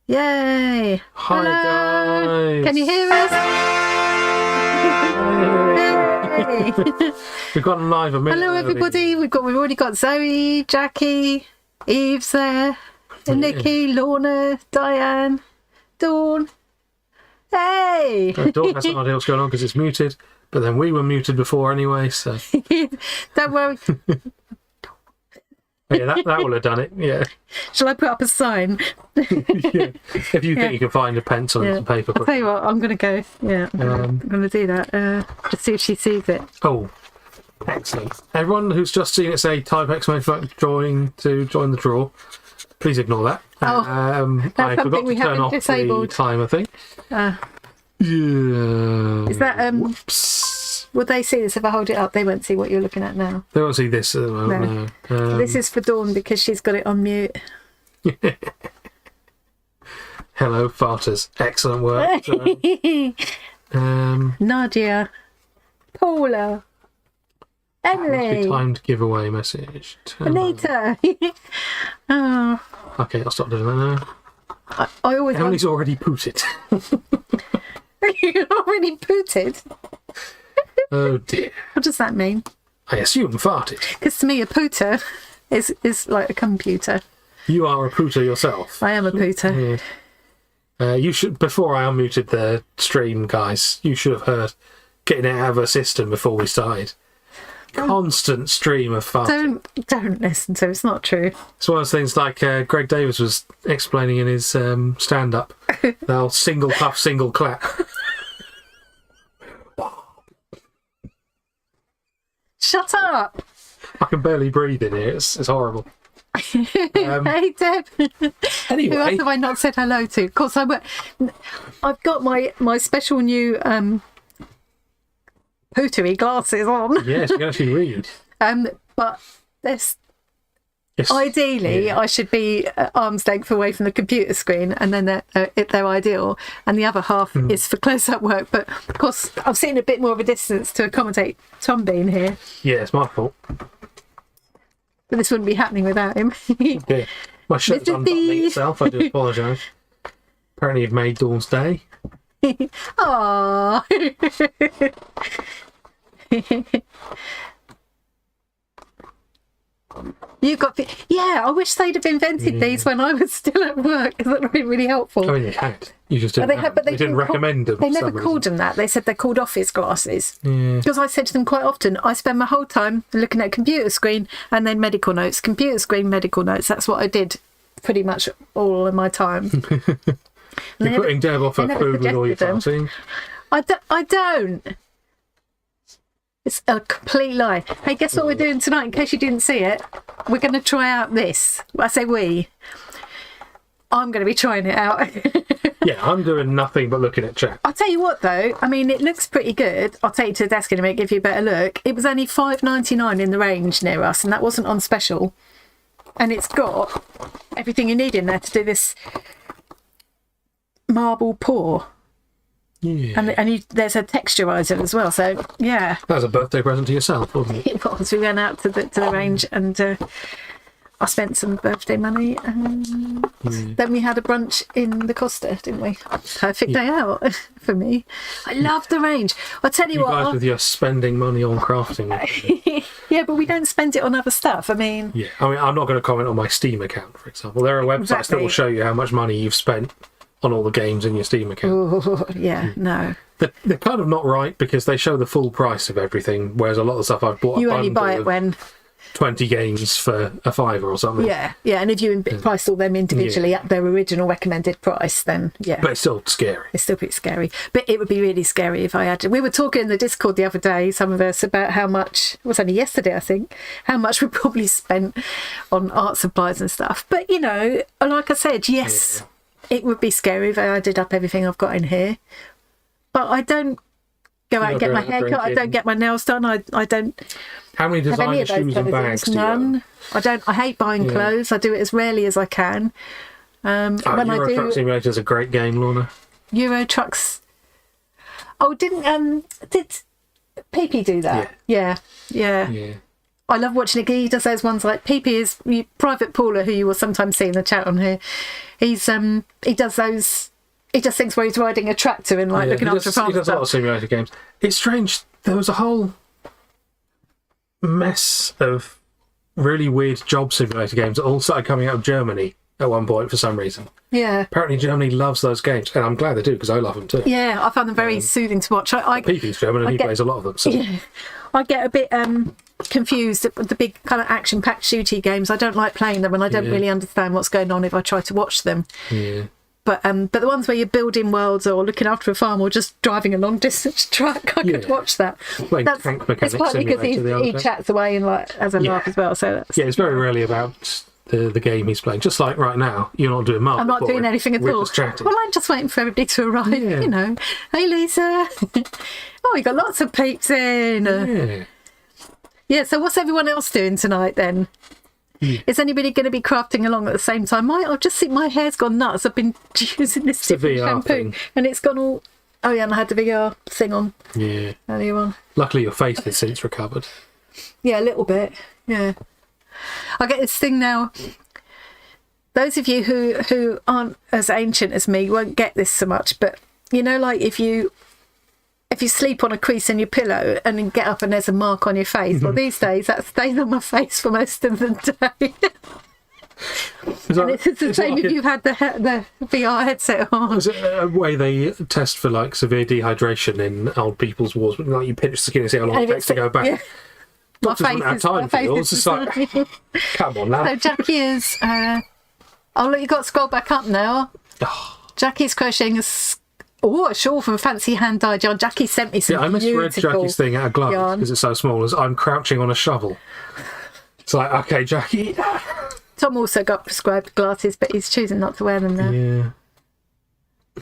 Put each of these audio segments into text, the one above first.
Yay! Hi Hello. guys! Can you hear us? Yay. We've got live a minute. Hello, everybody. We've already got Zoe, Jackie, Eve's there, and Nikki, Lorna, Diane, Dawn. Hey! Dawn has no idea what's going on because it's muted, but then we were muted before anyway, so. Don't worry. Yeah, that will have done it, yeah. Shall I put up a sign? Yeah. If you think you can find a pencil and some paper. I'll tell you what, I'm going to go. Yeah, I'm going to do that. Just see if she sees it. Oh, excellent. Everyone who's just seen it say type exclamation mark to join the draw, please ignore that. I forgot to turn off the timer thing. Yeah. Is that Whoops. Would they see this if I hold it up? They won't see what you're looking at now. They won't see this at the moment, no. This is for Dawn because she's got it on mute. Hello, farters. Excellent work. Nadia, Paula, Emily, timed giveaway message. Anita. Oh. Okay, I'll stop doing that now. I always Emily's already pooted. You already pooted? Oh dear. What does that mean? I assume farted. Because to me, a pooter is like a computer. You are a pooter yourself. I am a pooter. You should, before I unmuted the stream, guys, you should have heard getting it out of her system before we started. Constant stream of farting. Don't listen to it. It's not true. It's one of those things like Greg Davis was explaining in his stand-up. They'll single puff, single clap. Shut up! I can barely breathe in here. It's horrible. Hey, Deb. Anyway. Who else have I not said hello to? Of course, I've got my special new pootery glasses on. Yes, you can actually read. But there's Yes. ideally, I should be at arm's length away from the computer screen, and then they're ideal. And the other half is for close-up work. But of course, I've seen a bit more of a distance to accommodate Tom being here. Yeah, it's my fault. But this wouldn't be happening without him. Yeah. My shirt's unbuttoning itself. I do apologise. Apparently, you've made Dawn's day. Aww. You've got... Yeah, I wish they'd have invented these when I was still at work, because that would have been really helpful. I mean, they had. You just didn't, they didn't recommend them. They never called them that. They said they're called office glasses. Yeah. Because I said to them quite often, I spend my whole time looking at a computer screen and then medical notes. Computer screen, medical notes. That's what I did pretty much all of my time. You're putting Deb off her food with all your farting. I don't. It's a complete lie. Hey, guess what we're doing tonight? In case you didn't see it, we're going to try out this. I say we. I'm going to be trying it out. Yeah, I'm doing nothing but looking at chat. I'll tell you what, though. I mean, it looks pretty good. I'll take you to the desk in a minute, give you a better look. It was only $5.99 in the range near us, and that wasn't on special. And it's got everything you need in there to do this marble pour. Yeah. And there's a texturiser as well, so yeah. That was a birthday present to yourself, wasn't it? It was. We went out to the range and I spent some birthday money, and then we had a brunch in the Costa, didn't we? Perfect day out for me. I love the range. I'll tell you what. You guys with your spending money on crafting. Yeah, but we don't spend it on other stuff. I mean, I'm not going to comment on my Steam account, for example. There are websites that will show you how much money you've spent on all the games in your Steam account. Ooh, yeah, no. They're kind of not right because they show the full price of everything, whereas a lot of the stuff I've bought, you only buy it when 20 games for a £5 or something. Yeah, and if you price all them individually at their original recommended price, then yeah. But it's still scary. It's still pretty scary. But it would be really scary if I had to. We were talking in the Discord the other day, some of us, about how much, it was only yesterday I think, how much we probably spent on art supplies and stuff. But you know, like I said, yes, it would be scary if I added up everything I've got in here. But I don't go out and get my hair cut. I don't get my nails done. I don't. How many designer shoes and bags do you own? I don't. I hate buying clothes. I do it as rarely as I can. When Euro Truck Simulator is a great game, Lorna. Euro Trucks. Oh, did PP do that? Yeah. Yeah. I love watching it. He does those ones like PP is Private Paula, who you will sometimes see in the chat on here. He does those. He does things where he's riding a tractor and like looking after a farm. He does a lot of simulator games. It's strange. There was a whole mess of really weird job simulator games that all started coming out of Germany at one point for some reason. Yeah. Apparently Germany loves those games, and I'm glad they do because I love them too. Yeah, I found them very soothing to watch. PP's German and he plays a lot of them. So. Yeah, I get a bit confused with the big kind of action-packed shooty games. I don't like playing them, and I don't really understand what's going on if I try to watch them. Yeah. But the ones where you're building worlds or looking after a farm or just driving a long distance track, I could watch that. Tank mechanics. It's partly because he chats away and like has a laugh as well. So that's, it's very rarely about the game he's playing. Just like right now, you're not doing much. I'm not doing anything at all. Just chatting. Well, I'm just waiting for everybody to arrive. Yeah. You know, hey Lisa. Oh, you got lots of peeps in. Yeah. So what's everyone else doing tonight then? Is anybody going to be crafting along at the same time? I've just seen my hair's gone nuts. I've been using this different shampoo thing. And it's gone all... Oh yeah, and I had the VR thing on earlier on. Luckily your face has since recovered. Yeah, a little bit. Yeah. I get this thing now. Those of you who aren't as ancient as me won't get this so much, but you know, like if you sleep on a crease in your pillow and then get up and there's a mark on your face, well, these days that stays on my face for most of the day. And it's the same if you've had the VR headset on. Is it a way they test for like severe dehydration in old people's wards? Like you pinch the skin and see how long it takes to go back. Yeah. Doctors wouldn't have time for it. It's just like, come on now. So Jackie is... oh, look, you've got to scroll back up now. Jackie's crocheting a shawl from Fancy Hand Dyed yarn. Jackie sent me some beautiful... I misread Jackie's thing at a glance because it's so small as I'm crouching on a shovel. It's like, okay, Jackie. Tom also got prescribed glasses, but he's choosing not to wear them now. Yeah.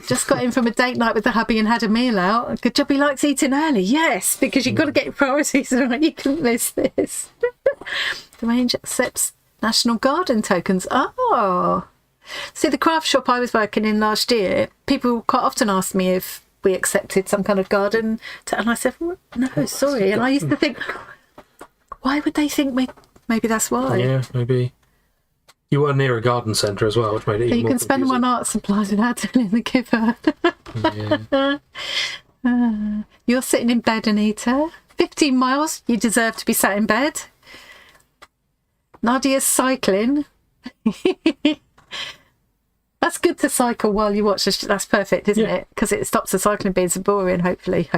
Just got in from a date night with the hubby and had a meal out. Good job he likes eating early. Yes, because you've got to get your priorities right. You couldn't miss this. The range accepts National Garden tokens. Oh. See, the craft shop I was working in last year, people quite often asked me if we accepted some kind of garden. And I said, no, sorry. And I used to think, why would they think we... Maybe that's why. Yeah, maybe. You were near a garden centre as well, which made it even more can spend them on art supplies without telling the giver. You're sitting in bed, Anita. 15 miles, you deserve to be sat in bed. Nadia's cycling. That's good to cycle while you watch this. That's perfect, isn't it? Because it stops the cycling being so boring, hopefully.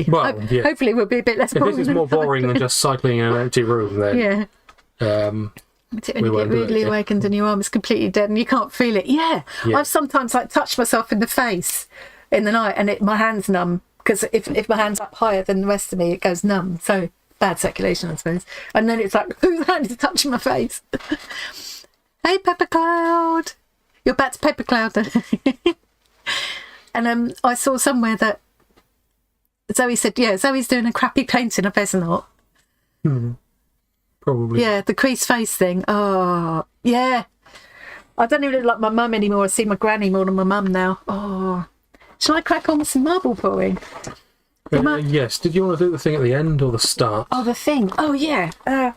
Well, hopefully we'll be a bit less boring. If this is more boring than just cycling in an empty room, then... When you get rudely awakened and your arm is completely dead and you can't feel it. Yeah. I've sometimes touched myself in the face in the night and my hand's numb because if my hand's up higher than the rest of me, it goes numb. So bad circulation, I suppose. And then it's like, whose hand is touching my face? Hey, Pepper Cloud. You're back to Pepper Cloud then. And I saw somewhere that Zoe said, Zoe's doing a crappy painting of Ezenot. Probably. Yeah, the crease face thing. Oh, yeah. I don't even look like my mum anymore. I see my granny more than my mum now. Oh. Shall I crack on with some marble pouring? Yes. Did you want to do the thing at the end or the start? Oh, the thing. Oh, yeah.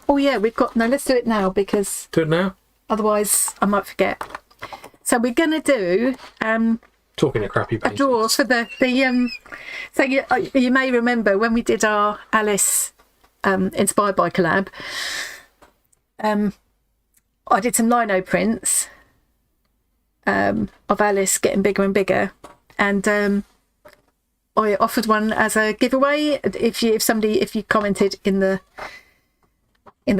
We've got... No, let's do it now because... Do it now? Otherwise, I might forget. So we're going to do... Talking of crappy paintings. A draw for the so you may remember when we did our Alice... Inspired by collab, I did some lino prints of Alice getting bigger and bigger, and I offered one as a giveaway if you commented in the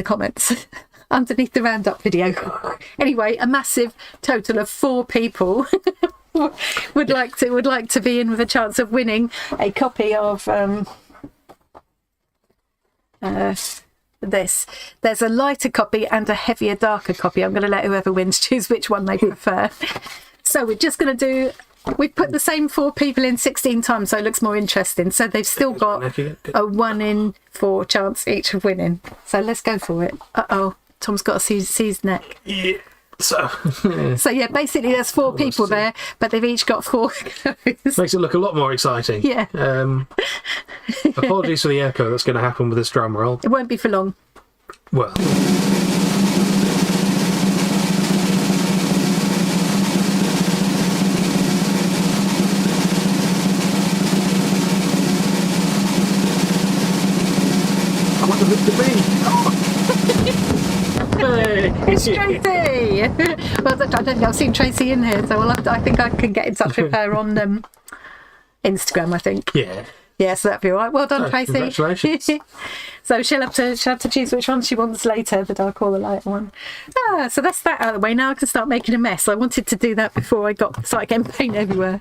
comments underneath the roundup video. Anyway, a massive total of 4 people would like to be in with a chance of winning a copy of this. There's a lighter copy and a heavier, darker copy. I'm going to let whoever wins choose which one they prefer. So we're just going to do... We've put the same 4 people in 16 times, so it looks more interesting. So they've still got a 1 in 4 chance each of winning. So let's go for it. Uh-oh. Tom's got a seized neck. Yeah. So basically there's 4 people there, but they've each got 4 goes. Makes it look a lot more exciting. Yeah. Apologies for the echo that's going to happen with this drum roll. It won't be for long. Well. I want to look to me. It's Tracy. Well, I don't think I've seen Tracy in here, so I think I can get in touch with her on Instagram. I think. Yeah. Yeah, so that'd be all right. Well done, Tracy. Congratulations. So she'll have to choose which one she wants later, the dark or the light one. So that's that out of the way. Now I can start making a mess. I wanted to do that before I started getting paint everywhere.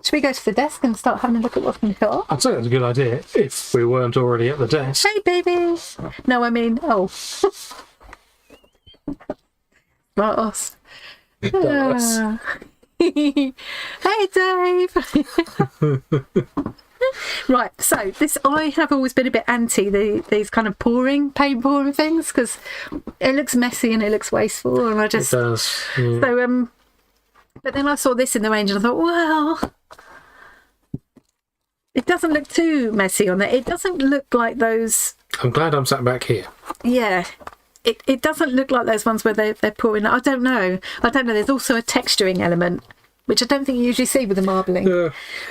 Should we go to the desk and start having a look at what's been got? I'd say that's a good idea if we weren't already at the desk. Hey, baby. No, I mean, Not us. Hey, Dave. Right, so I have always been a bit anti these kind of paint pouring things, because it looks messy and it looks wasteful, and I just... It does. Yeah. So, but then I saw this in the range and I thought, well, it doesn't look too messy on there. It doesn't look like those... I'm glad I'm sat back here. Yeah. It doesn't look like those ones where they're pouring... I don't know. There's also a texturing element, which I don't think you usually see with the marbling. Yeah.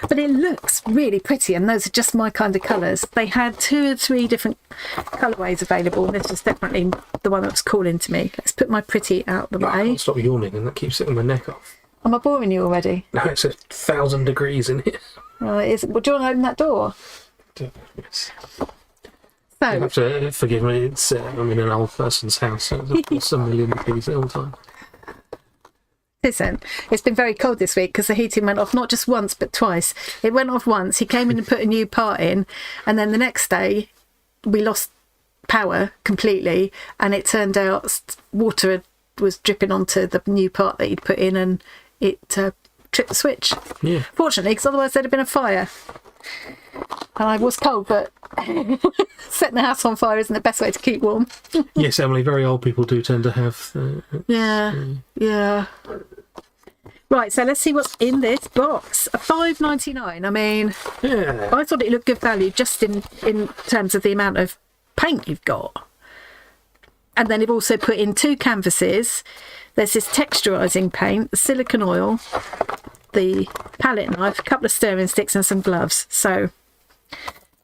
But it looks really pretty, and those are just my kind of colours. They had 2 or 3 different colourways available, and this was definitely the one that was calling to me. Let's put my pretty out the I way. can't stop yawning, and that keeps sitting my neck off. Am I boring you already? No, it's 1,000 degrees in here. Well, do you want to open that door? Yes. So, You have to forgive me, I'm in an old person's house, so it's a million degrees all the time. listen, it's been very cold this week because the heating went off not just once but twice. It went off once, he came in and put a new part in, and then the next day we lost power completely, and it turned out water was dripping onto the new part that he'd put in, and it tripped the switch. Yeah. Fortunately, because otherwise there'd have been a fire. And I was cold, but setting the house on fire isn't the best way to keep warm. Yes, Emily, very old people do tend to have... Yeah. Right, so let's see what's in this box. A $5.99. I mean, Yeah. I thought it looked good value just in terms of the amount of paint you've got. And then they've also put in 2 canvases. There's this texturising paint, the silicone oil, the palette knife, a couple of stirring sticks and some gloves. So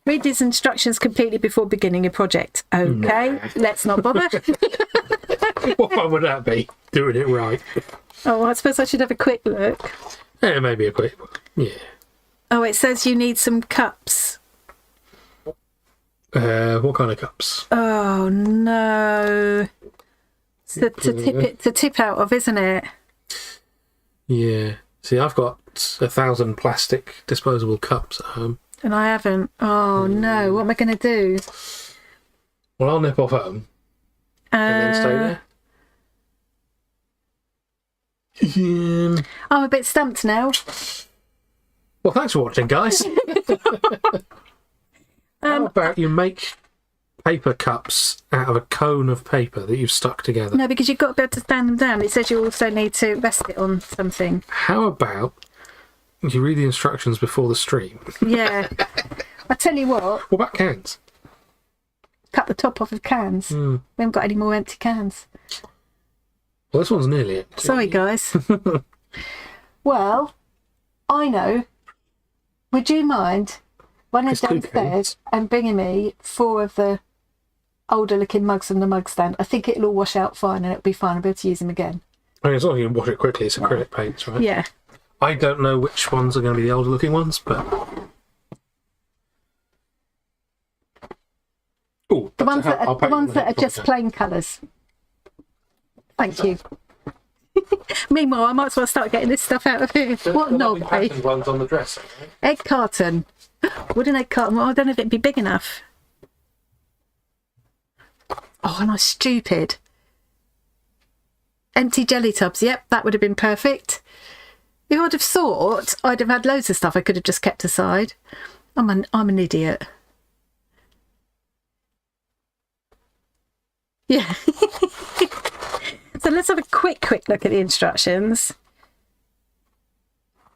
read these instructions completely before beginning your project. Okay, Let's not bother. What fun would that be, doing it right? Oh, I suppose I should have a quick look. Yeah, maybe a quick one. Yeah. Oh, it says you need some cups. What kind of cups? Oh no. To tip out of, isn't it? Yeah. See, I've got 1,000 plastic disposable cups at home. And I haven't. Oh no, what am I going to do? Well, I'll nip off home and then stay there. I'm a bit stumped now. Well, thanks for watching, guys. How about you make paper cups out of a cone of paper that you've stuck together? No, because you've got to be able to stand them down. It says you also need to rest it on something. How about you read the instructions before the stream? Yeah. I tell you what. What about cans? Cut the top off of cans. We haven't got any more empty cans. Well, this one's nearly empty. Sorry, guys. Well, I know. Would you mind running downstairs and bringing me 4 of the older looking mugs from the mug stand? I think it'll all wash out fine and it'll be fine. I'll be able to use them again. I mean, as long as you can wash it quickly, it's acrylic paints, right? Yeah. I don't know which ones are going to be the older looking ones, but... Ooh, The ones that are just plain colours. Thank you. Meanwhile, I might as well start getting this stuff out of here. What knob, eh? Ones on the dresser, right? Egg carton. Would an egg carton? Well, I don't know if it'd be big enough. Oh, and I'm stupid. Empty jelly tubs. Yep, that would have been perfect. If I'd have thought I'd have had loads of stuff I could have just kept aside. I'm an idiot. Yeah. So let's have a quick look at the instructions.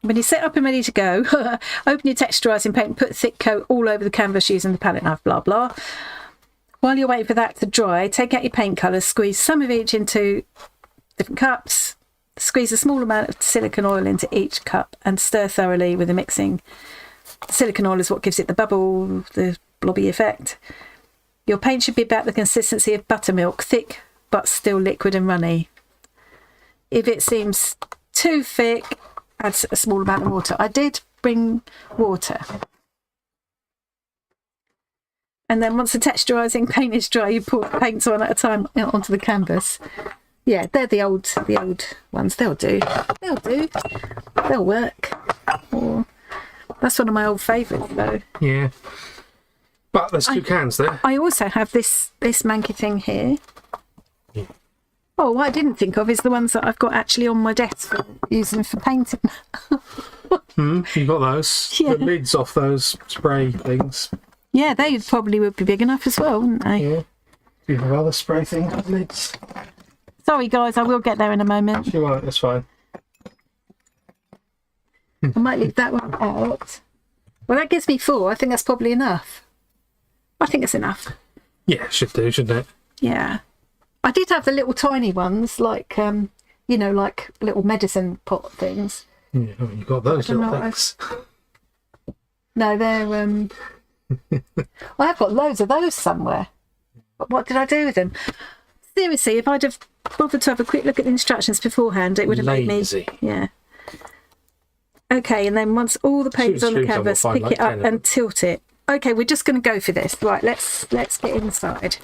When you're set up and ready to go, open your texturising paint and put a thick coat all over the canvas using the palette knife, blah, blah. While you're waiting for that to dry, take out your paint colours, squeeze some of each into different cups, squeeze a small amount of silicone oil into each cup and stir thoroughly with the mixing. The silicone oil is what gives it the bubble, the blobby effect. Your paint should be about the consistency of buttermilk, thick but still liquid and runny. If it seems too thick, add a small amount of water. I did bring water. And then once the texturising paint is dry, you pour paints one at a time onto the canvas. Yeah, they're the old ones. They'll do. They'll work. Or, that's one of my old favourites, though. Yeah. But there's two cans there. I also have this manky thing here. Yeah. Oh, what I didn't think of is the ones that I've got actually on my desk for using for painting. You've got those. Yeah. The lids off those spray things. Yeah, they probably would be big enough as well, wouldn't they? Yeah. Do you have other spray things with lids? Sorry, guys, I will get there in a moment. You won't, that's fine. I might leave that one out. Well, that gives me 4. I think that's probably enough. I think it's enough. Yeah, should do, shouldn't it? Yeah. I did have the little tiny ones, like, like little medicine pot things. Yeah, I mean, you've got those little things. No, they're... I have got loads of those somewhere. But what did I do with them? Seriously, if I'd have bothered to have a quick look at the instructions beforehand, it would have made me... Yeah. Okay, and then once all the paint's on the canvas, pick it up and tilt it. Okay, we're just going to go for this. Right, let's get inside.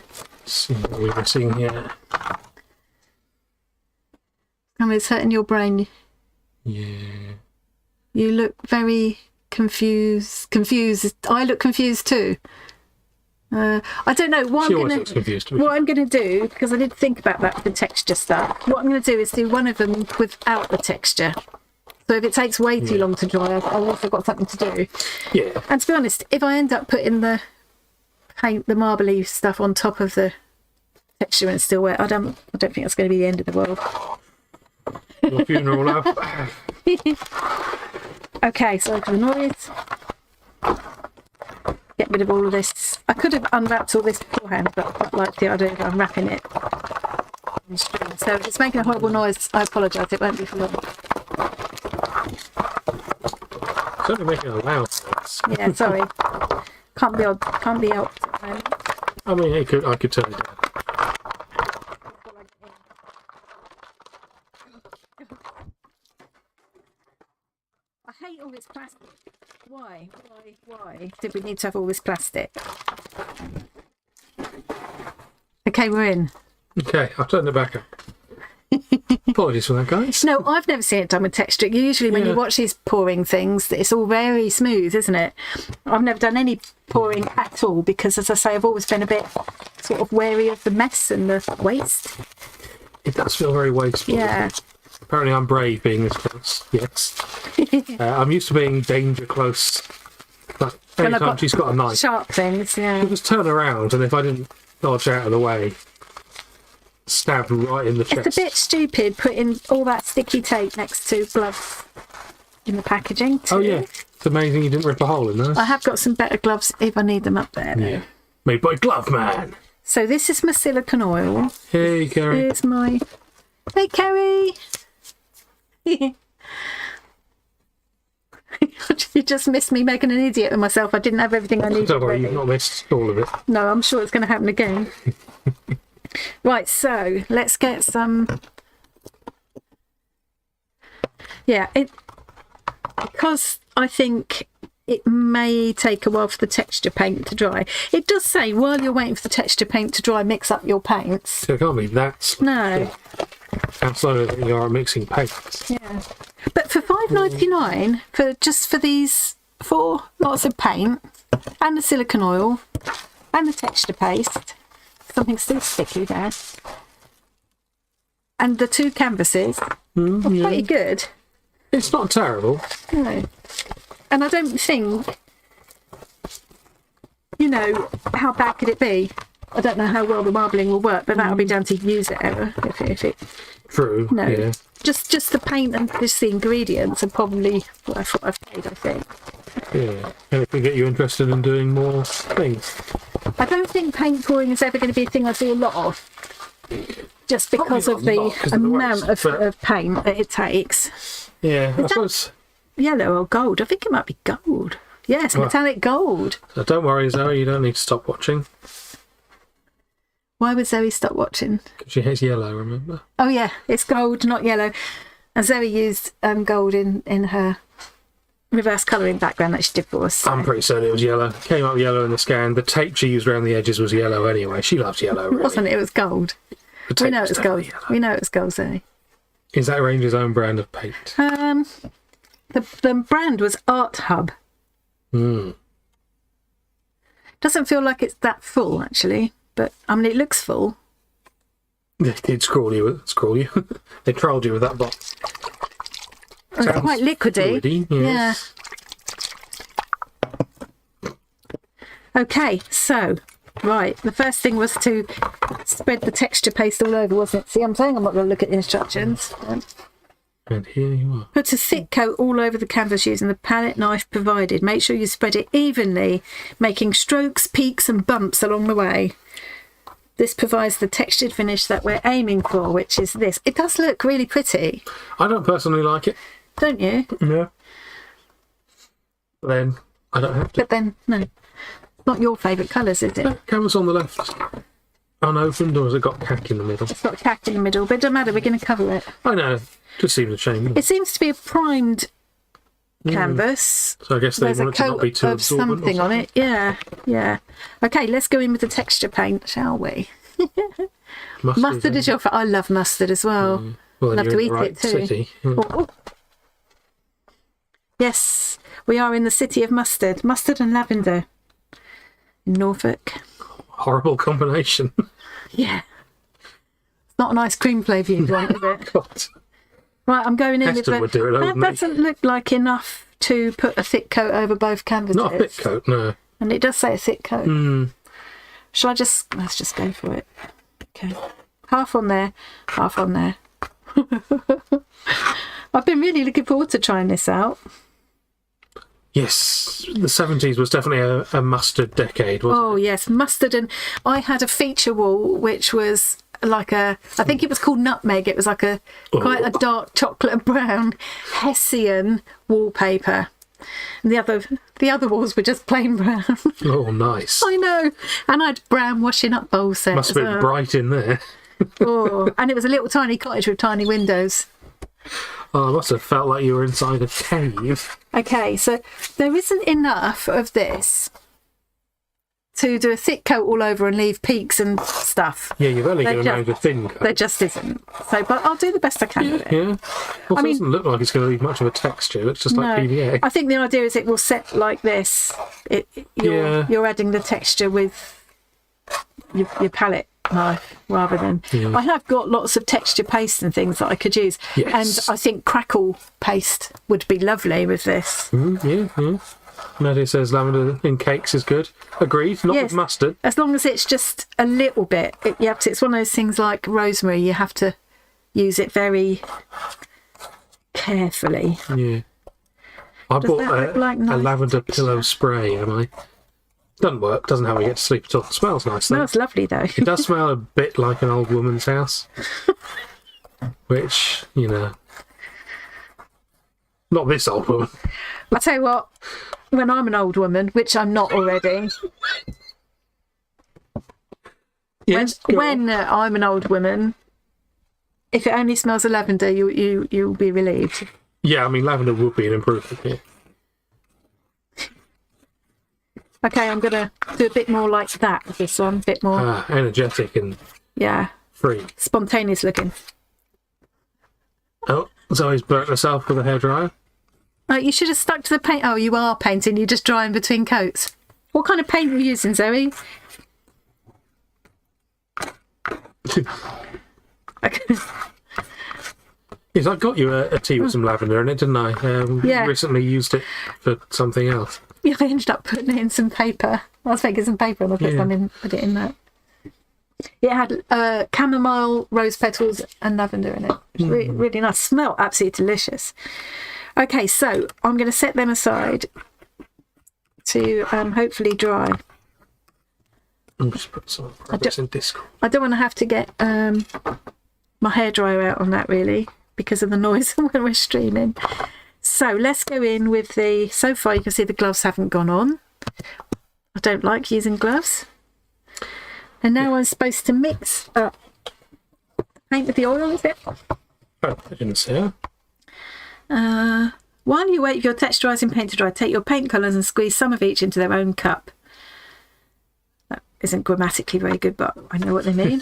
See what we were seeing here. It's hurting your brain. Yeah. You look very... confused. I look confused too. I don't know what I'm going to do, because I did think about that with the texture stuff. What I'm going to do is do one of them without the texture. So if it takes way too long to dry, I've also got something to do. Yeah. And to be honest, if I end up putting the paint, the marbly stuff on top of the texture and it's still wet, I don't think that's going to be the end of the world. Your funeral, love. Okay, so for the noise, get rid of all of this. I could have unwrapped all this beforehand, but I quite like the idea of unwrapping it. So if it's making a horrible noise, I apologise, it won't be for long. It's only making a loud noise. Yeah, sorry. Can't be helped. I mean, I could turn it down. I hate all this plastic. Why did we need to have all this plastic? Okay, we're in. Okay, I've turned it back up. Apologies for that, guys. No, I've never seen it done with texture. Usually when you watch these pouring things, it's all very smooth, isn't it? I've never done any pouring at all because, as I say, I've always been a bit sort of wary of the mess and the waste. It does feel very wasteful. Yeah. Apparently I'm brave being this close. Yes. I'm used to being danger close. But anytime she's got a knife. Sharp things, yeah. She'll just turn around, and if I didn't dodge out of the way, stab right in the chest. It's a bit stupid putting all that sticky tape next to gloves in the packaging too. Oh yeah, it's amazing you didn't rip a hole in those. I have got some better gloves if I need them up there. Yeah. Made by Glove Man. So this is my silicone oil. Hey, Kerry. Here's my... Hey, Kerry! You just missed me making an idiot of myself. I didn't have everything I needed. Don't worry, ready. you've not missed all of it. No, I'm sure it's going to happen again. Right, so let's get some... Yeah, because I think it may take a while for the texture paint to dry. It does say, while you're waiting for the texture paint to dry, mix up your paints. So it can't be that slow. No. How slow you are mixing paints. Yeah. But for $5.99, for these 4 lots of paint and the silicone oil and the texture paste, something still sticky there, and the 2 canvases, pretty good. It's not terrible. No. And I don't think, how bad could it be? I don't know how well the marbling will work, but that'll be down to user error. If it True. No. Yeah. Just the paint and just the ingredients are probably worth what I've paid, I think. Yeah. And it can get you interested in doing more things. I don't think paint pouring is ever going to be a thing I do a lot of, just because of the amount of paint that it takes. Yeah, I suppose. Yellow or gold? I think it might be gold. Yes, metallic gold. So don't worry, Zoe, you don't need to stop watching. Why would Zoe stop watching? Because she hates yellow, remember? Oh yeah, it's gold, not yellow. And Zoe used gold in her reverse colouring background that she did for us. So. I'm pretty certain it was yellow. Came up yellow in the scan. The tape she used around the edges was yellow anyway. She loves yellow, really. Wasn't it? It was gold. We know it was gold. We know it was gold, Zoe. Is that Ranger's own brand of paint? The brand was Art Hub. Doesn't feel like it's that full, actually. But, I mean, it looks full. They did scroll you. They trolled you with that box. It's quite liquidy. Yes. Yeah. Okay, so, right, the first thing was to spread the texture paste all over, wasn't it? See, I'm saying I'm not going to look at the instructions. And here you are. Put a thick coat all over the canvas using the palette knife provided. Make sure you spread it evenly, making strokes, peaks and bumps along the way. This provides the textured finish that we're aiming for, which is this. It does look really pretty. I don't personally like it. Don't you? Yeah. But then, I don't have to. But then, no. Not your favourite colours, is it? Canvas on the left. Unopened, or has it got cack in the middle? It's got cack in the middle, but it doesn't matter, we're going to cover it. I know. Just seems a shame. It seems to be a primed canvas. So I guess they want it to not be too absorbent. Something on it. Yeah. Okay, let's go in with the texture paint, shall we? Mustard is your favourite. I love mustard as well. Well, love to eat it too. City. Oh. Yes, we are in the city of mustard. Mustard and lavender in Norfolk. Horrible combination. Yeah. It's not an ice cream flavour you'd want, is it? God. Right, I'm going in Heston with would do it, that doesn't look like enough to put a thick coat over both canvases. Not a thick coat, no. And it does say a thick coat. Shall I just... Let's just go for it. Okay. Half on there, half on there. I've been really looking forward to trying this out. Yes, the 70s was definitely a mustard decade, wasn't it? Oh, yes, mustard. And I had a feature wall which was like I think it was called nutmeg. It was like quite a dark chocolate brown Hessian wallpaper. And the other walls were just plain brown. Oh, nice. I know. And I had brown washing up bowl set. Must have been bright in there. Oh, and it was a little tiny cottage with tiny windows. Oh, I must have felt like you were inside a cave. Okay, so there isn't enough of this to do a thick coat all over and leave peaks and stuff. Yeah, you've only going to manage a thin coat. There just isn't. So, but I'll do the best I can with it. Yeah. Well, it doesn't look like it's going to leave much of a texture. It's just like PVA. I think the idea is it will set like this. You're adding the texture with your palette knife rather than... I have got lots of texture paste and things that I could use. Yes. And I think crackle paste would be lovely with this. Yeah. Nadia says lavender in cakes is good. Agreed. Not with mustard. As long as it's just a little bit. It's one of those things like rosemary. You have to use it very carefully. Yeah. I bought a lavender pillow spray, Doesn't work, doesn't help me get to sleep at all. It smells nice, though. Smells lovely, though. It does smell a bit like an old woman's house. Which, not this old woman. I'll tell you what, when I'm an old woman, which I'm not already... Yes, when I'm an old woman, if it only smells of lavender, you'll be relieved. Yeah, lavender would be an improvement here. Okay, I'm going to do a bit more like that with this one. A bit more... energetic and free. Spontaneous looking. Oh, Zoe's burnt herself with a hairdryer. You should have stuck to the paint. Oh, you are painting. You're just drying between coats. What kind of paint are you using, Zoe? Yes, I got you a tea with some lavender in it, didn't I? Recently used it for something else. Yeah, I ended up putting it in some paper. I was making some paper and I put it in that. It had chamomile, rose petals and lavender in it. It was really, really nice. Smelled absolutely delicious. Okay, so I'm going to set them aside to hopefully dry. I'll just put some rabbits in Discord. I don't want to have to get my hairdryer out on that, really, because of the noise when we're streaming. So let's go in with the... So far, you can see the gloves haven't gone on. I don't like using gloves. And now I'm supposed to mix up paint with the oil, is it? Oh, I didn't see her. While you wait for your texturising paint to dry, take your paint colours and squeeze some of each into their own cup. That isn't grammatically very good, but I know what they mean.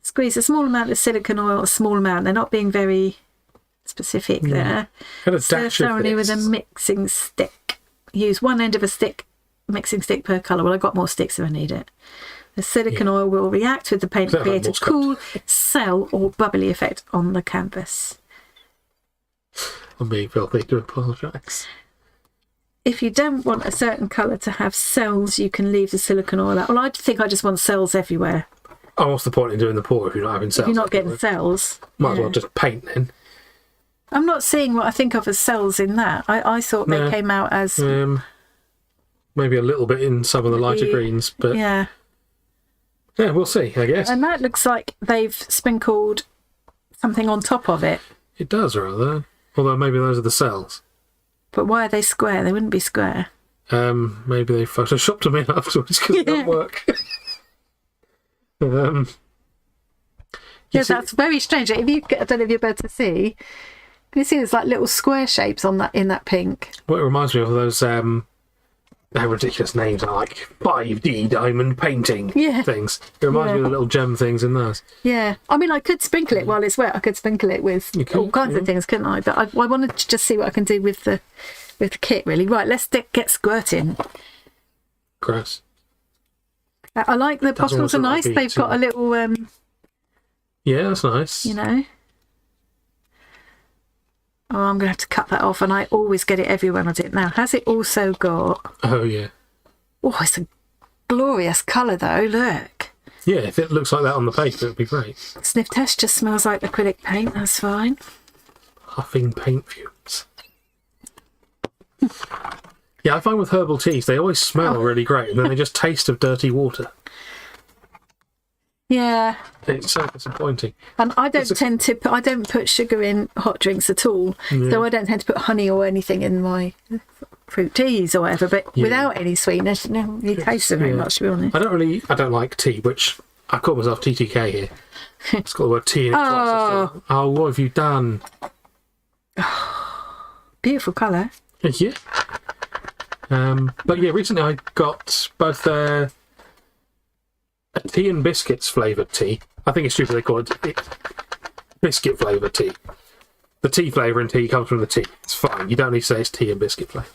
Squeeze a small amount of silicone oil, a small amount. They're not being very specific there. Stir thoroughly with a mixing stick. Use one end of a mixing stick per colour. Well, I've got more sticks if I need it. The silicone oil will react with the paint to create a cool, cell or bubbly effect on the canvas. I'm being filthy, to apologise. If you don't want a certain colour to have cells, you can leave the silicone oil out. Well, I think I just want cells everywhere. Oh, what's the point in doing the pour if you're not having cells? If you're not getting cells. Might as well just paint then. I'm not seeing what I think of as cells in that. I thought they came out as... maybe a little bit in some of the lighter greens, but... Yeah. Yeah, we'll see, I guess. And that looks like they've sprinkled something on top of it. It does, rather. Although maybe those are the cells. But why are they square? They wouldn't be square. Maybe they photoshopped them in afterwards because it don't work. That's very strange. I don't know if you're able to see. Can you see there's like little square shapes on that in that pink? Well, it reminds me of those ridiculous names are like 5D diamond painting things. It reminds me of the little gem things in those. Yeah. I mean, I could sprinkle it while it's wet. I could sprinkle it with all kinds of things, couldn't I? But I wanted to just see what I can do with the kit, really. Right, let's get squirting. Gross. I like the bottles are nice. They've got a little... yeah, that's nice. You know. Oh, I'm going to have to cut that off, and I always get it everywhere when I do it. Now, has it also got... Oh, yeah. Oh, it's a glorious colour, though. Look. Yeah, if it looks like that on the paper, it would be great. Sniff test just smells like acrylic paint. That's fine. Huffing paint fumes. Yeah, I find with herbal teas, they always smell really great, and then they just taste of dirty water. Yeah. It's so disappointing. And I don't put sugar in hot drinks at all. Yeah. So I don't tend to put honey or anything in my fruit teas or whatever, but without any sweetness, you taste them very much, to be honest. I don't like tea, which I call myself TTK here. It's got the word tea in it twice. Oh, what have you done? Beautiful colour. Yeah. But yeah, recently I got both a tea and biscuits flavoured tea. I think it's stupid they call it biscuit flavoured tea. The tea flavour in tea comes from the tea. It's fine. You don't need to say it's tea and biscuit flavour.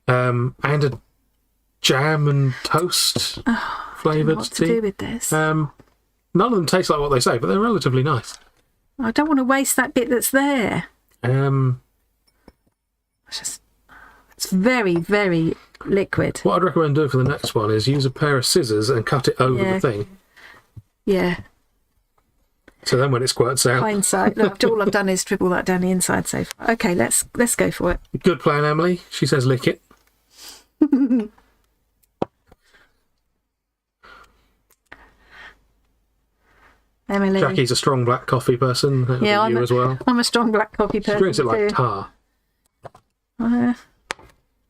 And a jam and toast flavoured tea. To do with this? None of them taste like what they say, but they're relatively nice. I don't want to waste that bit that's there. It's very, very liquid. What I'd recommend doing for the next one is use a pair of scissors and cut it over the thing. Yeah. So then when it squirts out... Hindsight. Look, all I've done is dribble that down the inside so far. Okay, let's go for it. Good plan, Emily. She says lick it. Emily. Jackie's a strong black coffee person. You as well. I'm a strong black coffee person. She drinks it like tar.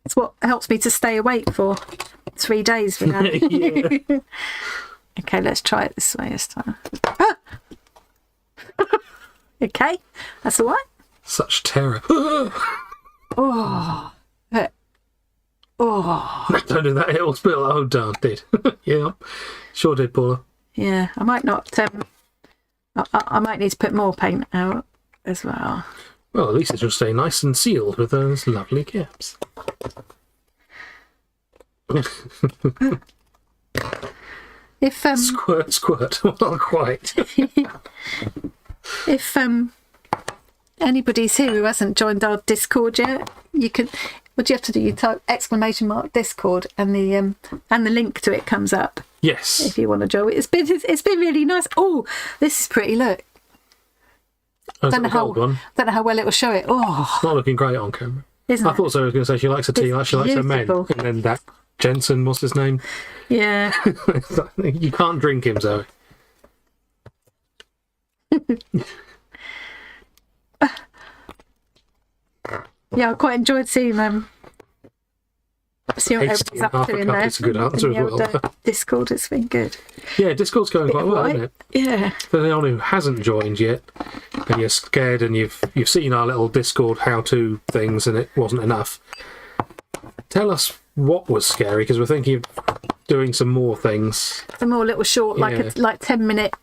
It's what helps me to stay awake for 3 days for now. Okay, let's try it this way this time. Okay, that's all right. Such terror. Oh. Don't do that, it'll spill. Oh, darn, did. Yeah, sure did, Paula. Yeah, I might not... I might need to put more paint out as well. Well, at least it will stay nice and sealed with those lovely caps. If squirt, well, quite. If anybody's here who hasn't joined our Discord yet, you can. What do you have to do? You type !Discord and the link to it comes up. Yes. If you want to join, it's been really nice. Oh, this is pretty. Look. Don't know how well it will show it. Oh, it's not looking great on camera. Isn't I thought so. I was going to say she likes her tea like she likes her men, and then that Jensen, what's his name? Yeah. You can't drink him, Zoe. Yeah, I quite enjoyed seeing see what Hasty everyone's and up half to a in cup there. is a good answer In the as well. old, Discord, it's been good. Yeah, Discord's going quite well, isn't it? Yeah. For anyone who hasn't joined yet, and you're scared, and you've seen our little Discord how-to things, and it wasn't enough. Tell us what was scary, because we're thinking of doing some more things. Some more little short, Yeah. like 10-minute.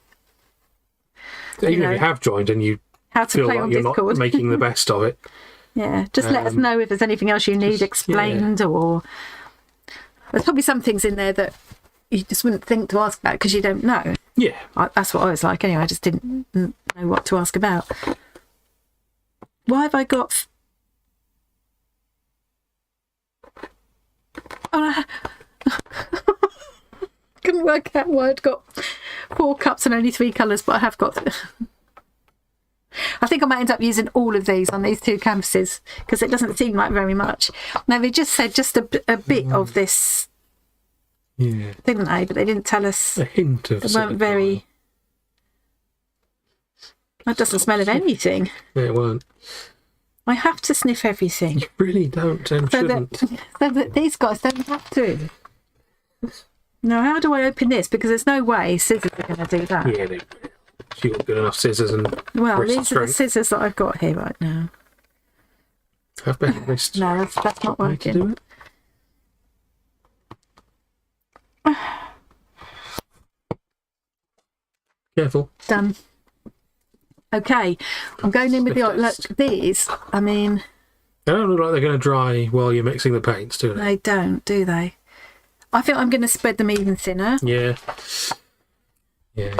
Even know, if you have joined and you how to feel play like on you're Discord. not making the best of it. Yeah, just let us know if there's anything else you need explained, or there's probably some things in there that you just wouldn't think to ask about because you don't know. Yeah. That's what I was like anyway. I just didn't know what to ask about. Why have I got... Oh, no. Couldn't work out why I'd got 4 cups and only 3 colours, but I have got... I think I might end up using all of these on these 2 canvases because it doesn't seem like very much. Now, they just said just a bit of this, didn't they? But they didn't tell us. A hint of... They weren't very... That doesn't smell of anything. Yeah, it won't. I have to sniff everything. You really don't and shouldn't. So that these guys don't have to. Now, how do I open this? Because there's no way scissors are going to do that. Yeah, you've got good enough scissors and Well, wrist these are the strength. scissors that I've got here right now. Have better wrist. No, that's not Way to working. do it. Careful. Done. Okay, I'm going in with the... Look, these, I mean... They don't look like they're going to dry while you're mixing the paints, do they? They don't, do they? I think I'm going to spread them even thinner. Yeah. Yeah.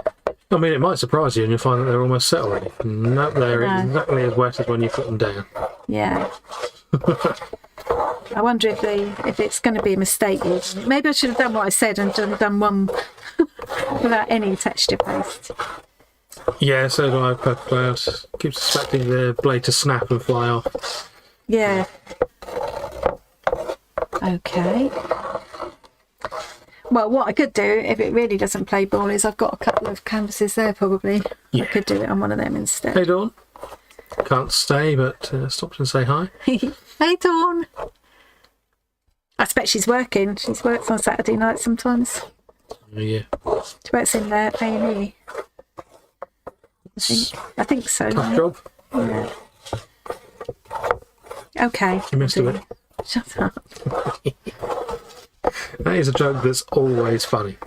I mean, it might surprise you and you'll find that they're almost set already. Nope, they're No. exactly as wet as when you put them down. Yeah. I wonder if it's going to be a mistake. Maybe I should have done what I said and done one without any texture paste. Yeah, so do I, Purple Cloud. Keep expecting the blade to snap and fly off. Yeah. Okay. Well, what I could do, if it really doesn't play ball, is I've got a couple of canvases there probably. Yeah. I could do it on one of them instead. Hey, Dawn. Can't stay, but stopped and say hi. Hey, Dawn. I expect she's working. She works on Saturday night sometimes. Oh, yeah. She works in there, A&E. I think so. Tough job. Yeah. Okay. You missed a bit. Shut up. That is a joke that's always funny.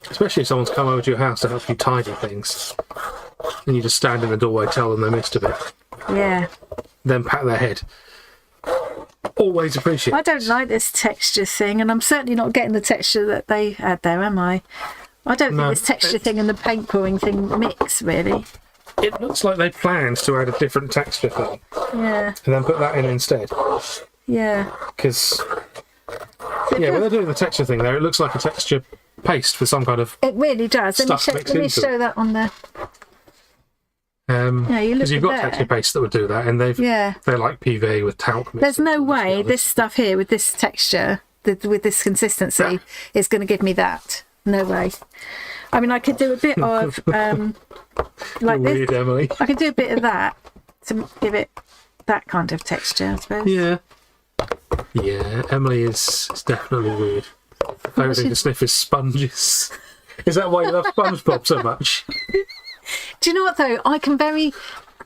Especially if someone's come over to your house to help you tidy things. And you just stand in the doorway, tell them they missed a bit. Yeah. Then pat their head. Always appreciate I don't like this texture thing, and I'm certainly not getting the texture that they had there, am I? I don't No, think this texture thing and the paint pouring thing mix, really. It looks like they planned to add a different texture thing Yeah. and then put that in instead. Yeah. Because, yeah, when they're doing the texture thing there, it looks like a texture paste with some kind of... It really does. Let me Stuff mixed let me into show that on there. Yeah, you look Because you've got there. texture pastes that would do that, and Yeah. they're like PVA with talc. mixed There's no into it, to be way honest. this stuff here with this texture, with this consistency, is going to give me that. No way. I mean, I could do a bit of like You're weird, this. Emily. I could do a bit of that to give it that kind of texture, I suppose. Yeah. Yeah, Emily is definitely weird. Favourite thing to sniff is sponges. Is that why you love SpongeBob so much? Do you know what though? I can very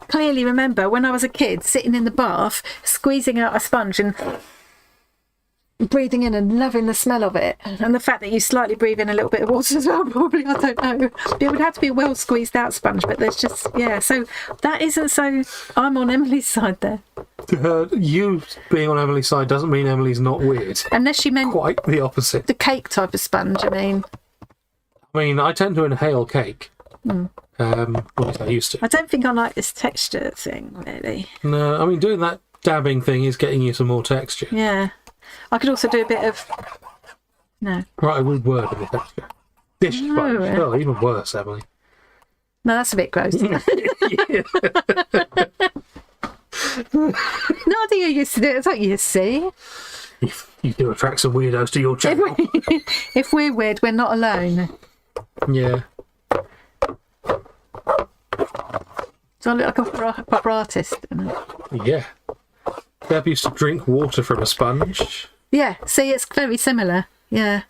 clearly remember when I was a kid sitting in the bath, squeezing out a sponge and breathing in and loving the smell of it, and the fact that you slightly breathe in a little bit of water as well. Probably, I don't know. It would have to be a well squeezed out sponge, but there's just So that isn't so. I'm on Emily's side there, You being on Emily's side doesn't mean Emily's not weird. unless you meant Quite the opposite. the cake type of sponge. I mean, I tend to inhale cake. At least I used to. I don't think I like this texture thing really. No, doing that dabbing thing is getting you some more texture. Yeah, I could also do a bit of no. Right, a rude word of the texture. Dish sponge. Oh, even worse, Emily. No, that's a bit gross. No, I think you're used to it. It's like you see. You do attract some weirdos to your channel. If we're weird, we're not alone. Yeah. Do I look like a proper artist? Yeah. Deb used to drink water from a sponge. Yeah, see, it's very similar. Yeah.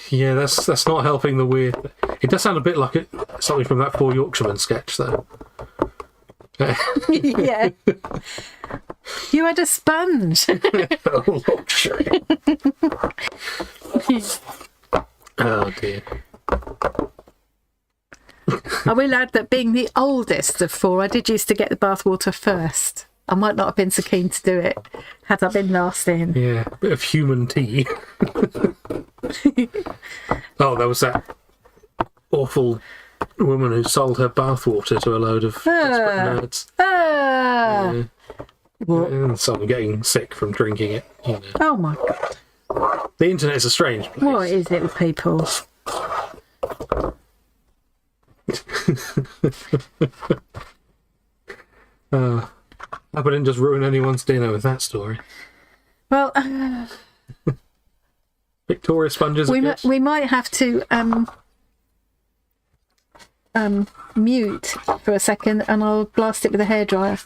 Yeah, that's not helping the weird. It does sound a bit like something from that Four Yorkshiremen sketch, though. Yeah. You had a sponge. Oh dear. I will add that being the oldest of four, I did used to get the bathwater first. I might not have been so keen to do it had I been last in. Yeah, a bit of human tea. Oh, there was that awful woman who sold her bathwater to a load of desperate nerds. Yeah. And some getting sick from drinking it. You know. Oh my God. The internet is a strange place. What is it with people? I hope I didn't just ruin anyone's dinner with that story. Well, Victoria sponges are good. we might have to mute for a second, and I'll blast it with a hairdryer.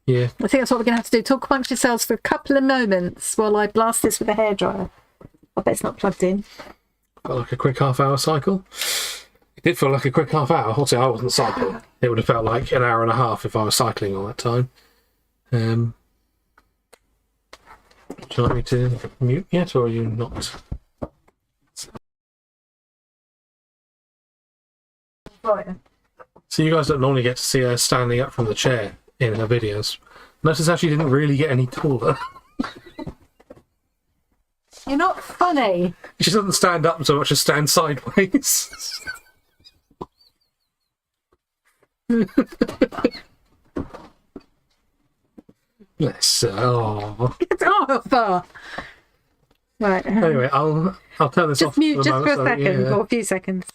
Yeah. I think that's what we're going to have to do. Talk amongst yourselves for a couple of moments while I blast this with a hairdryer. I bet it's not plugged in. Felt like a quick half-hour cycle. It did feel like a quick half hour. Obviously, I wasn't cycling. It would have felt like an hour and a half if I was cycling all that time. Would you like me to mute yet, or are you not? So you guys don't normally get to see her standing up from the chair in her videos. Notice how she didn't really get any taller. You're not funny. She doesn't stand up so much as stand sideways. Bless her. Oh. Get off! Right. Anyway, I'll turn this off. Just mute just for a moment, second, yeah. or a few seconds.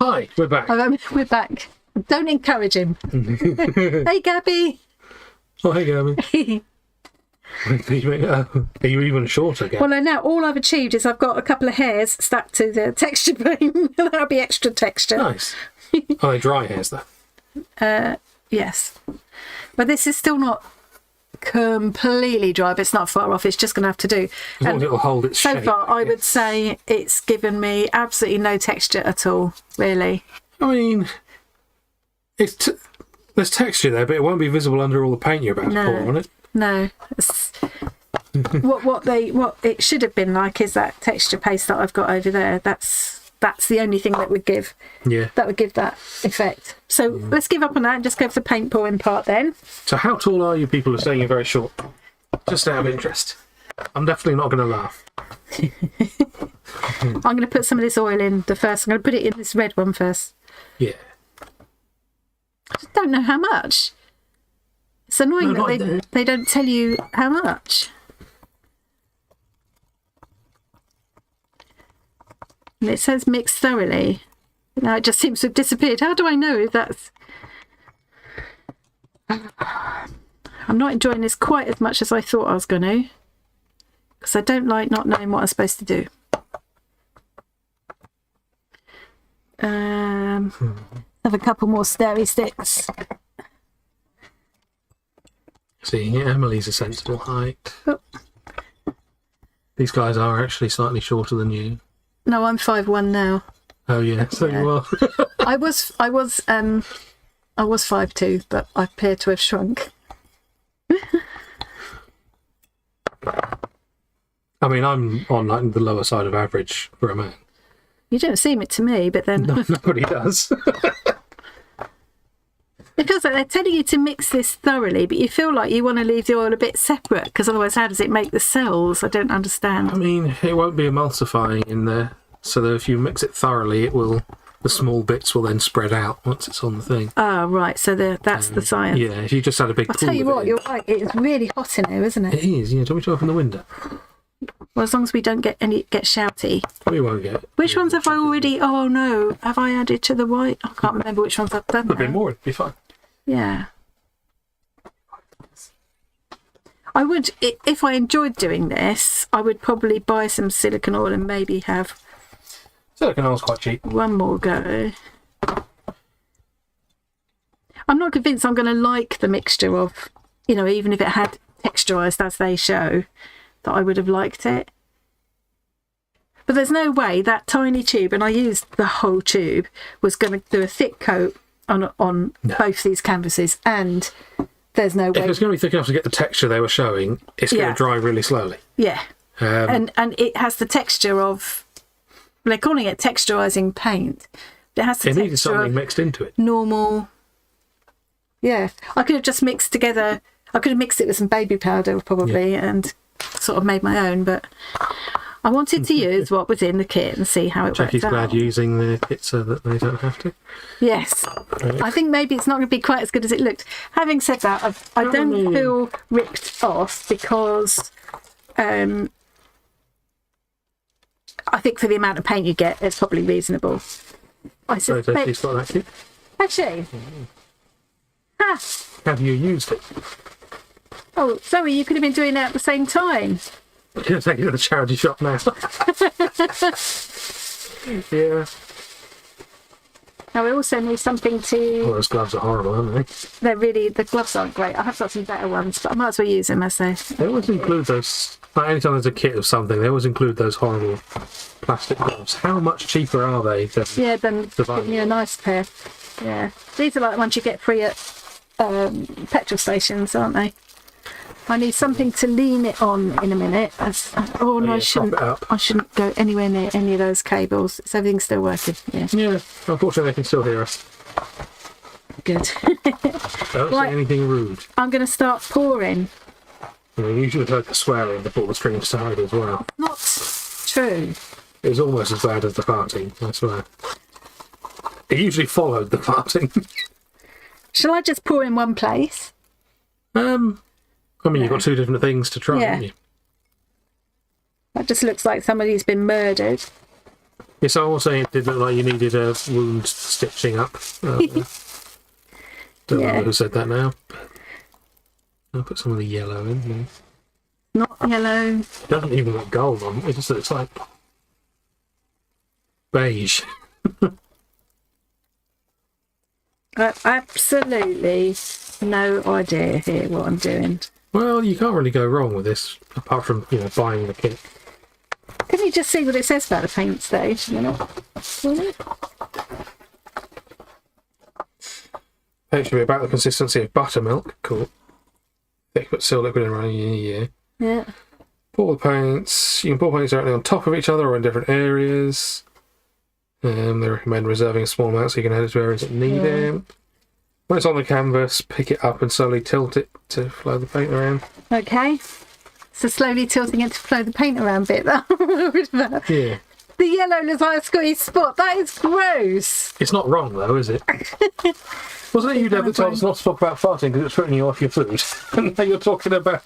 Hi, we're back. We're back. Don't encourage him. Hey, Gabby. Oh, hey, Gabby. Are you even shorter, Gabby? Well, I know all I've achieved is I've got a couple of hairs stuck to the texture frame. That'll be extra texture. Nice. Are they dry hairs, though? Yes. But this is still not completely dry, but it's not far off. It's just going to have to do. As long as it'll hold its So shape. far, I would say it's given me absolutely no texture at all, really. I mean, there's texture there, but it won't be visible under all the paint you're about to pour on it. No. What it should have been like is that texture paste that I've got over there. That's the only thing that would give that effect. So let's give up on that and just go for the paint pouring part then. So how tall are you people who are saying you're very short? Just out of interest. I'm definitely not going to laugh. I'm going to put some of this oil in the first. I'm going to put it in this red one first. Yeah. I just don't know how much. It's annoying that they don't tell you how much. And it says mix thoroughly. Now it just seems to have disappeared. How do I know if that's... I'm not enjoying this quite as much as I thought I was going to. Because I don't like not knowing what I'm supposed to do. Have a couple more stirry sticks. See, Emily's a sensible height. Oh. These guys are actually slightly shorter than you. No, I'm 5'1" now. Oh yeah, so you are. I was 5'2", but I appear to have shrunk. I mean, I'm on like the lower side of average for a man. You don't seem it to me, but then No, nobody does. it feels like they're telling you to mix this thoroughly, but you feel like you want to leave the oil a bit separate, because otherwise how does it make the cells? I don't understand. I mean, it won't be emulsifying in there, so that if you mix it thoroughly, the small bits will then spread out once it's on the thing. Oh, right, so that's the science. Yeah, if you just had a big I'll tell you what, you're right, it's really hot in here, isn't it? It is, yeah. Do you want me to open the window? Well, as long as we don't get shouty. We won't get. Which ones have I already... Oh, no. Have I added to the white? I can't remember which ones I've done A bit now. more, it'd be fine. Yeah. I would... If I enjoyed doing this, I would probably buy some silicone oil and maybe have... Silicone oil's quite cheap. one more go. I'm not convinced I'm going to like the mixture of... even if it had texturised as they show... that I would have liked it. But there's no way that tiny tube, and I used the whole tube, was going to do a thick coat on both these canvases, and there's no way... If it's going to be thick enough to get the texture they were showing, it's going to dry really slowly. Yeah. And it has the texture of... They're calling it texturising paint. It has the it texture needed something of mixed into it. normal... Yeah. I could have just mixed together... I could have mixed it with some baby powder, probably, and... sort of made my own, but I wanted to use what was in the kit and see how it Jackie's worked out. glad using the kit so that they don't have to. Yes, I think maybe it's not going to be quite as good as it looked. Having said that, I don't feel ripped off because I think for the amount of paint you get, it's probably reasonable. I So suspect. she's got that kit. Actually, Have you used it? oh, Zoe, you could have been doing that at the same time. I'm going to take it to the charity shop now. Yeah. Now we also need something to... Well, those gloves are horrible, aren't they? the gloves aren't great. I have got some better ones, but I might as well use them as they... They always include those... Like anytime there's a kit of something, they always include those horrible plastic gloves. How much cheaper are they than... Yeah, then Divine. giving you a nice pair. Yeah. These are like the ones you get free at petrol stations, aren't they? I need something to lean it on in a minute. I prop it up. I shouldn't go anywhere near any of those cables. Is everything still working? Yeah. Yeah, unfortunately they can still hear us. Good. Don't Right. say anything rude. I'm going to start pouring. You usually heard the swearing before the stream started as well. Not true. It was almost as bad as the farting, I swear. It usually followed the farting. Shall I just pour in one place? I mean, you've got two different things to try, Yeah. haven't you? That just looks like somebody's been murdered. Yes, I was saying it did look like you needed a wound stitching up. Don't Yeah. know who said that now. I'll put some of the yellow in there. Not yellow. It doesn't even look gold on it, it just looks like beige. I have absolutely no idea here what I'm doing. Well, you can't really go wrong with this, apart from, buying the kit. Can you just see what it says about the paint stage? It should be about the consistency of buttermilk. Cool. Thick but still liquid and running in a year. Yeah. Pour the paints. You can pour paints directly on top of each other or in different areas. They recommend reserving a small amount so you can add it to areas that need it. When it's on the canvas, pick it up and slowly tilt it to flow the paint around. Okay. So slowly tilting it to flow the paint around a bit. The Yeah. yellow looks like a squeeze spot. That is gross. It's not wrong though, is it? Wasn't it you, Deb, that told us not to talk about farting because it's putting you off your food? And now you're talking about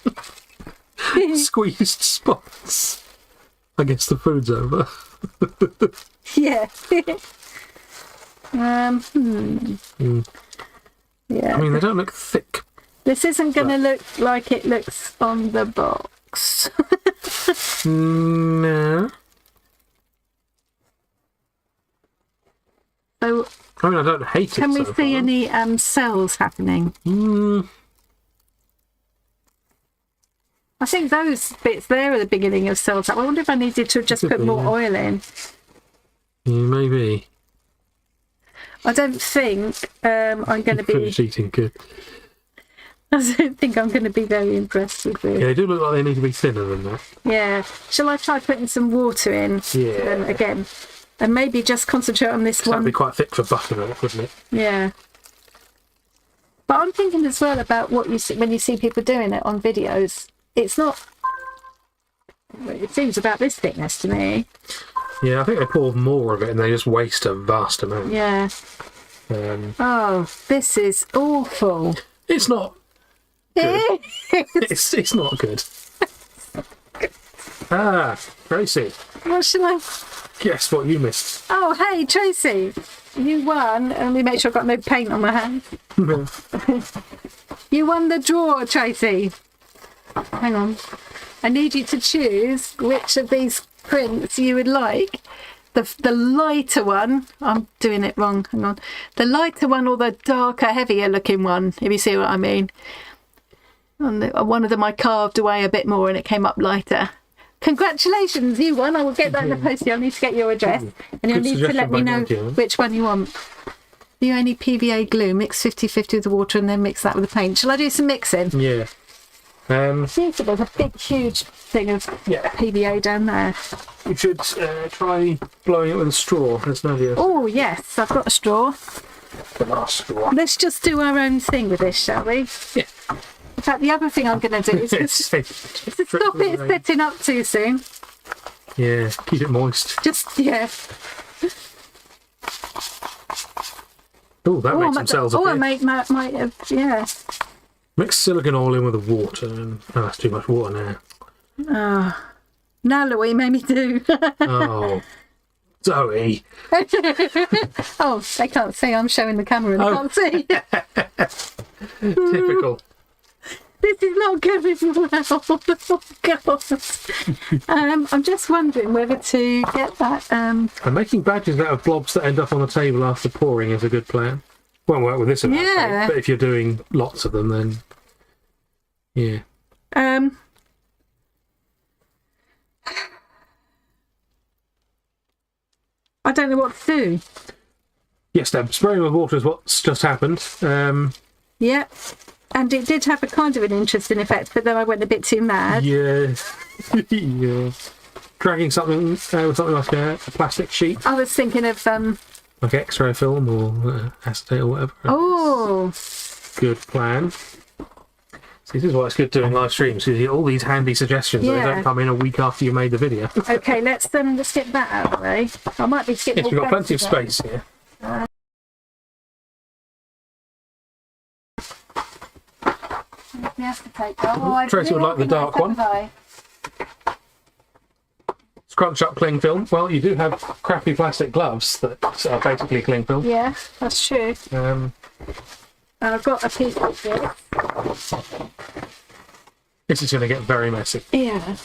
squeezed spots. I guess the food's over. Yeah. Yeah. I mean, they don't look thick. This isn't going to look like it looks on the box. No. So I mean, I don't hate it. can we so see far. any cells happening? I think those bits there are the beginning of cells. I wonder if I needed to just put more oil in. Yeah, maybe. I don't think I'm going to be. Finished eating good. I don't think I'm going to be very impressed with it. Yeah, they do look like they need to be thinner than that. Yeah. Shall I try putting some water in? Yeah. Again, and maybe just concentrate on this one. That'd be quite thick for buttermilk, wouldn't it? Yeah. But I'm thinking as well about what you see when you see people doing it on videos. It's not. It seems about this thickness to me. Yeah, I think they pour more of it and they just waste a vast amount. Yeah. Oh, this is awful. It's not good. it's not good. Tracy. What shall I? Guess what you missed? Oh, hey, Tracy. You won. Let me make sure I've got no paint on my hands. You won the draw, Tracy. Hang on. I need you to choose which of these prints you would like. The lighter one. I'm doing it wrong. Hang on. The lighter one or the darker, heavier looking one, if you see what I mean. And one of them I carved away a bit more and it came up lighter. Congratulations, you won. I will get that in the post. You'll need to get your address and you'll need to let me know which one you want. Do you any PVA glue? Mix 50-50 with the water and then mix that with the paint. Shall I do some mixing? Yeah. There's a big, huge thing of PVA down there. You should try blowing it with a straw. There's no idea. Oh, yes, I've got a straw. The last straw. Let's just do our own thing with this, shall we? Yeah. In fact, the other thing I'm going to do is to stop it setting up too soon. Yeah, keep it moist. Just, yeah. Oh, that makes some cells appear. I might have, yeah. Mix silicone oil in with the water. And, that's too much water now. Now look what you made me do. Oh, Zoe. Oh, they can't see. I'm showing the camera and they can't see. Typical. This is not going well. Oh, God. I'm just wondering whether to get that. And making badges out of blobs that end up on the table after pouring is a good plan. Won't work with this amount of paint, but if you're doing lots of them, then yeah. I don't know what to do. Yes, Deb, spraying with water is what's just happened. Yeah, and it did have a kind of an interesting effect, but then I went a bit too mad. Yeah. Yeah. Dragging something with something like a plastic sheet. I was thinking of like X-ray film or acetate or whatever. Oh, good plan. See, this is why it's good doing live streams, because you get all these handy suggestions that they don't come in a week after you made the video. Okay, let's get that out of the way. I might be skipping. Yes, we've got plenty of space here. Tracy would like the dark one. Scrunch up cling film. Well, you do have crappy plastic gloves that are basically cling film. Yeah, that's true. I've got a piece of this. This is going to get very messy. Yeah.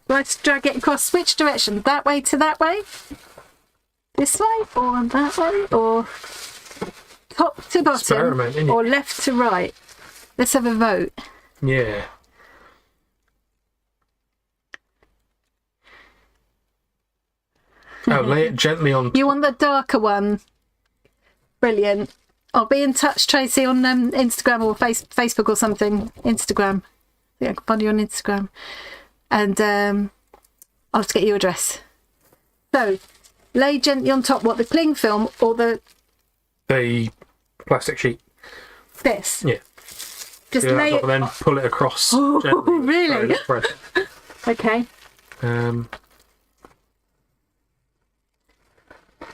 Let's drag it across. Which direction? That way to that way? This way? Or that way? Or top to bottom? Or left to right? Let's have a vote. Yeah. Oh, lay it gently on. You want the darker one? Brilliant. I'll be in touch, Tracy, on Instagram or Facebook or something. Instagram. Yeah, I can find you on Instagram. And I'll have to get your address. So, lay gently on top, what, the cling film or the plastic sheet? This? Yeah. Just lay it... And then pull it across. Oh, gently. really? Okay. And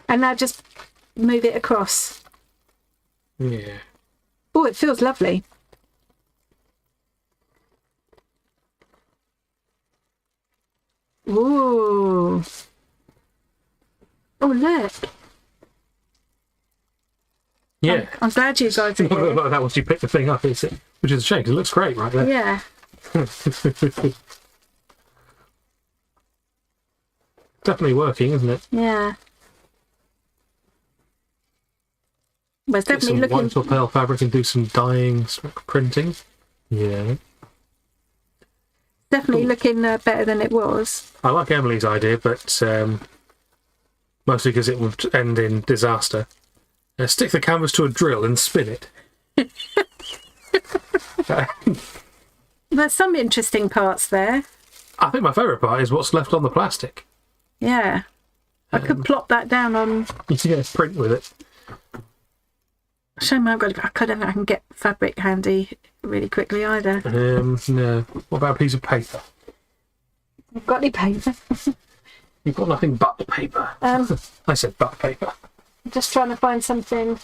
now just move it across. Yeah. Oh, it feels lovely. Ooh. Oh, look. Yeah. I'm glad you guys are here. Look like that once you pick the thing up, which is a shame because it looks great right there. Yeah. Definitely working, isn't it? Yeah. Well, it's Get some definitely white or pale fabric and do some dyeing, printing. Yeah. definitely looking better than it was. I like Emily's idea, but mostly because it would end in disaster. Stick the canvas to a drill and spin it. There's some interesting parts there. I think my favourite part is what's left on the plastic. Yeah. I could plop that down on... Yeah, print with it. Shame I don't think I can get fabric handy really quickly either. No. What about a piece of paper? I've got any paper? You've got nothing but paper. I said but paper. I'm just trying to find something.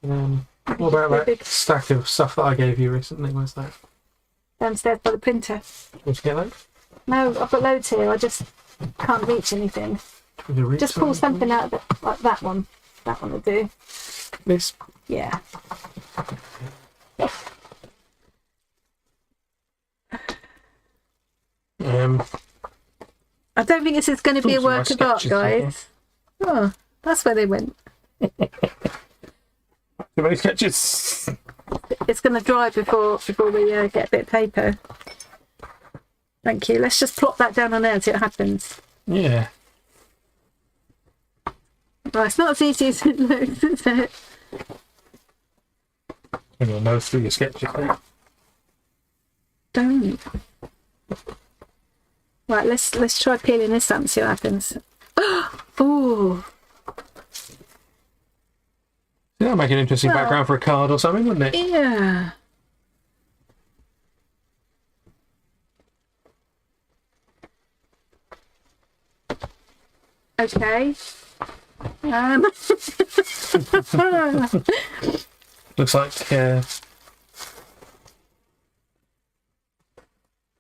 What about that big stack of stuff that I gave you recently? Where's that? downstairs by the printer. Did you get that? No, I've got loads here. I just can't reach anything. Just pull something out of it, like that one. That one will do. This? Yeah. I don't think this is going to be a work of art, guys. Oh, that's where they went. Too many sketches. It's going to dry before we get a bit of paper. Thank you. Let's just plop that down on there and see what happens. Yeah. Well, it's not as easy as it looks, is it? And you'll know through your sketches there. Don't. Right, let's try peeling this up and see what happens. Oh. Yeah, that'd make an interesting background for a card or something, wouldn't it? Yeah. Okay. Looks like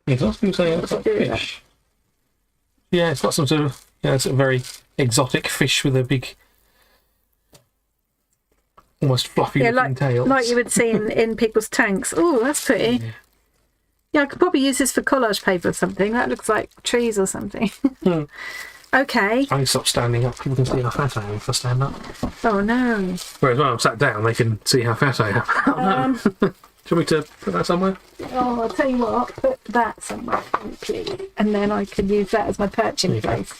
it's also saying it looks like fish. Yeah, it's got some sort of it's a very exotic fish with a big, almost fluffy looking tail. Like you would see in people's tanks. Oh, that's pretty. Yeah, I could probably use this for collage paper or something. That looks like trees or something. Okay. I need to stop standing up. People can see how fat I am if I stand up. Oh no. Whereas when I'm sat down, they can see how fat I am. Oh, no. Do you want me to put that somewhere? Oh, I'll tell you what. Put that somewhere, please, and then I can use that as my perching place.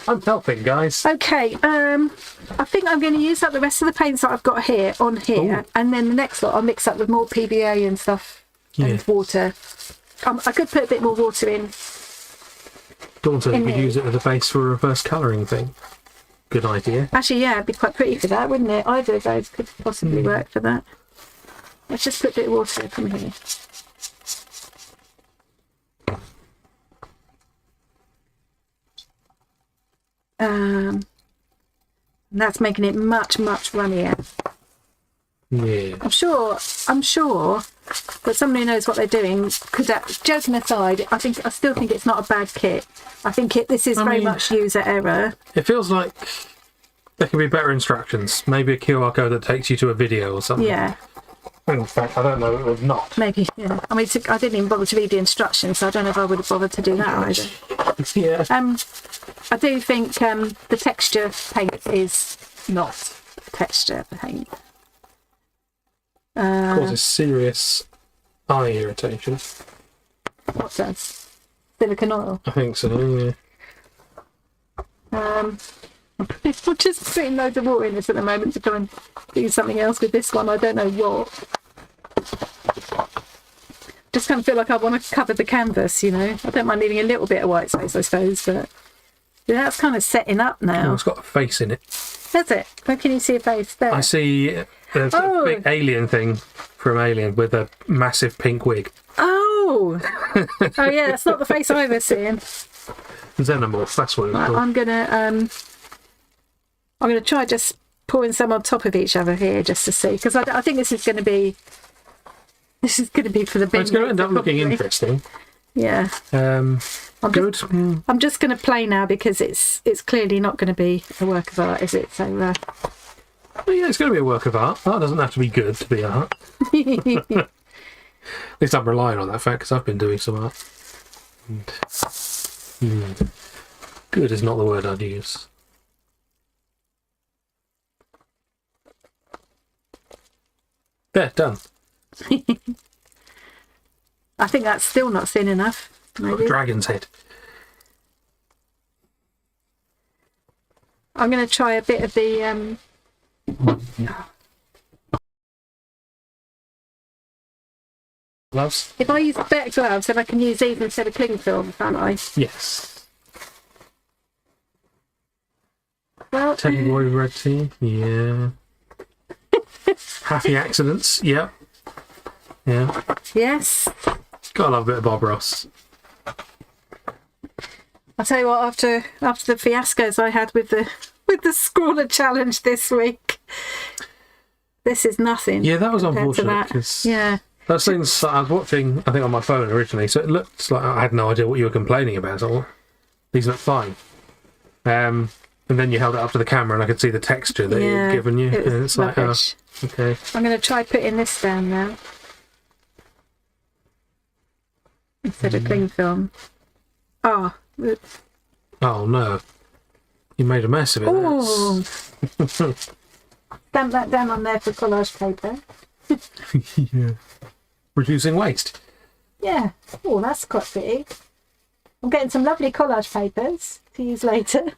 I'm helping, guys. Okay. I think I'm going to use up the rest of the paints that I've got here on here, and then the next lot I'll mix up with more PVA and stuff and water. I could put a bit more water in. Dawn said you could use it as a base for a reverse colouring thing. Good idea. Actually, yeah, it'd be quite pretty for that, wouldn't it? Either of those could possibly work for that. Let's just put a bit of water from here. That's making it much runnier. Yeah. I'm sure that somebody who knows what they're doing could. Joking aside, I still think it's not a bad kit. I think this is very much user error. It feels like there could be better instructions. Maybe a QR code that takes you to a video or something. Yeah. In fact, I don't know. It would not. Maybe. Yeah. I mean, I didn't even bother to read the instructions, so I don't know if I would have bothered to do that either. Yeah. I do think the texture paint is not texture paint. Causes serious eye irritation. What does? Silicone oil. I think so, yeah. I'm just putting loads of water in this at the moment to try and do something else with this one. I don't know what. Just kind of feel like I want to cover the canvas, you know. I don't mind leaving a little bit of white space, I suppose, but that's kind of setting up now. Oh, it's got a face in it. Does it? Where can you see a face? There. I see a big alien thing from Alien with a massive pink wig. Oh! Oh yeah, that's not the face I was seeing. Xenomorph, that's what it's called. I'm gonna try just pouring some on top of each other here just to see, because I think this is going to be for the bin. It's going to end up looking interesting. Yeah. Good. I'm just going to play now because it's clearly not going to be a work of art, is it? So. Well, yeah, it's going to be a work of art. Art doesn't have to be good to be art. At least I'm relying on that fact because I've been doing some art. And, good is not the word I'd use. There, done. I think that's still not thin enough. Got a Maybe. dragon's head. I'm going to try a bit of the... Gloves? If I use better gloves, then I can use these instead of cling film, can't I? Yes. Well, Teddy boy red tea. Yeah. Happy accidents. Yep. Yeah. yes. Gotta love a bit of Bob Ross. I'll tell you what, after the fiascos I had with the scrawler challenge this week, this is nothing. Yeah, that was compared to unfortunate. that. 'Cause Yeah. those things I was watching, I think, on my phone originally, so it looked like I had no idea what you were complaining about. So, well, these look fine. And then you held it up to the camera and I could see the texture that Yeah, you'd given you. it was And it's like, oh, rubbish. okay. I'm going to try putting this down now instead of cling film. Oh, oops. Oh no. You made a mess of it. Oh. Stamp that down on there for collage paper. Yeah. Reducing waste. Yeah. Oh, that's quite pretty. I'm getting some lovely collage papers to use later.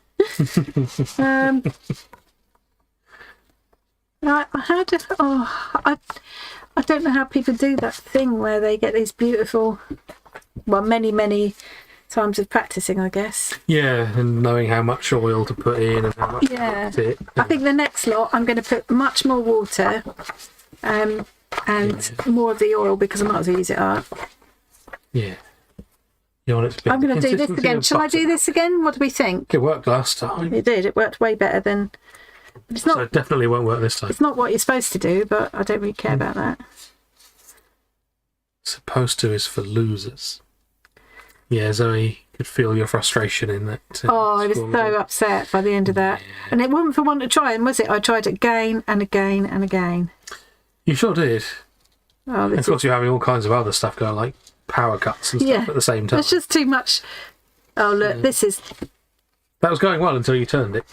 I don't know how people do that thing where they get these beautiful, well, many times of practicing, I guess. Yeah, and knowing how much oil to put in and how much Yeah. to put it. I think the next lot I'm going to put much more water and more of the oil because I might as well use it up. Yeah. You want it to be I'm going to do this consistency again. of Shall I butter. do this again? What do we think? It worked last time. It did. It worked way better than... But it's not, So it definitely won't work this time. it's not what you're supposed to do, but I don't really care about that. Supposed to is for losers. Yeah, Zoe could feel your frustration in that. Oh, I was school. so upset by the end of that. And it wasn't for one to try, and was it? I tried it again and again and again. You sure did. Oh, And this of course, you're having all kinds of other stuff going, like power cuts and stuff at the same time. It's just too much. Oh, look, this is... That was going well until you turned it.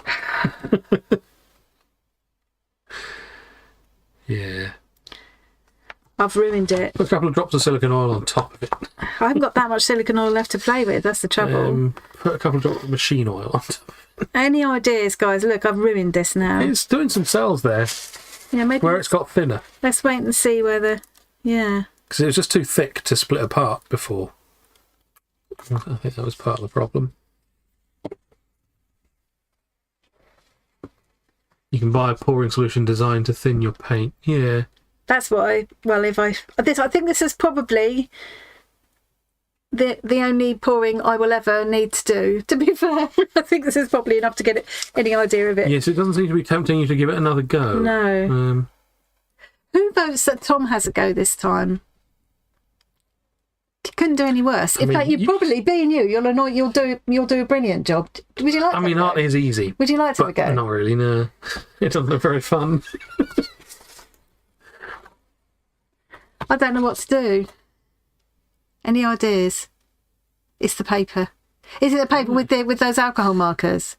Yeah. I've ruined it. Put a couple of drops of silicone oil on top of it. I haven't got that much silicone oil left to play with. That's the trouble. Put a couple of drops of machine oil on top. Any ideas, guys? Look, I've ruined this now. It's doing some cells there Yeah, maybe where it's got thinner. let's wait and see whether... Yeah. Because it was just too thick to split apart before. I think that was part of the problem. You can buy a pouring solution designed to thin your paint. Yeah. That's what I... Well, if I... I think this is probably the only pouring I will ever need to do, to be fair. I think this is probably enough to get any idea of it. Yes, it doesn't seem to be tempting you to give it another go. No. Who votes that Tom has a go this time? You couldn't do any worse. In mean, fact, you probably, being you'll do a brilliant job. Would you like? I mean, art is easy. Would you like to have a But go? not really, no. It doesn't look very fun. I don't know what to do. Any ideas? It's the paper. Is it the paper with those alcohol markers?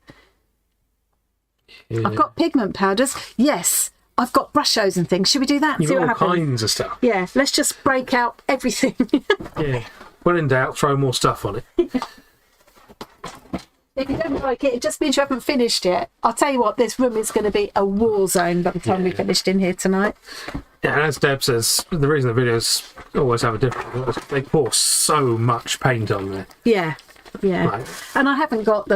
Yeah. I've got pigment powders. Yes, I've got brushos and things. Should we do that? You've See got what all happens. kinds of stuff. Yeah, let's just break out everything. Yeah. When in doubt, throw more stuff on it. If you don't like it, it just means you haven't finished yet. I'll tell you what, this room is going to be a war zone by the time we finished in here tonight. Yeah, and as Deb says, the reason the videos always have a different look is they pour so much paint on there. Yeah. Right. And I haven't got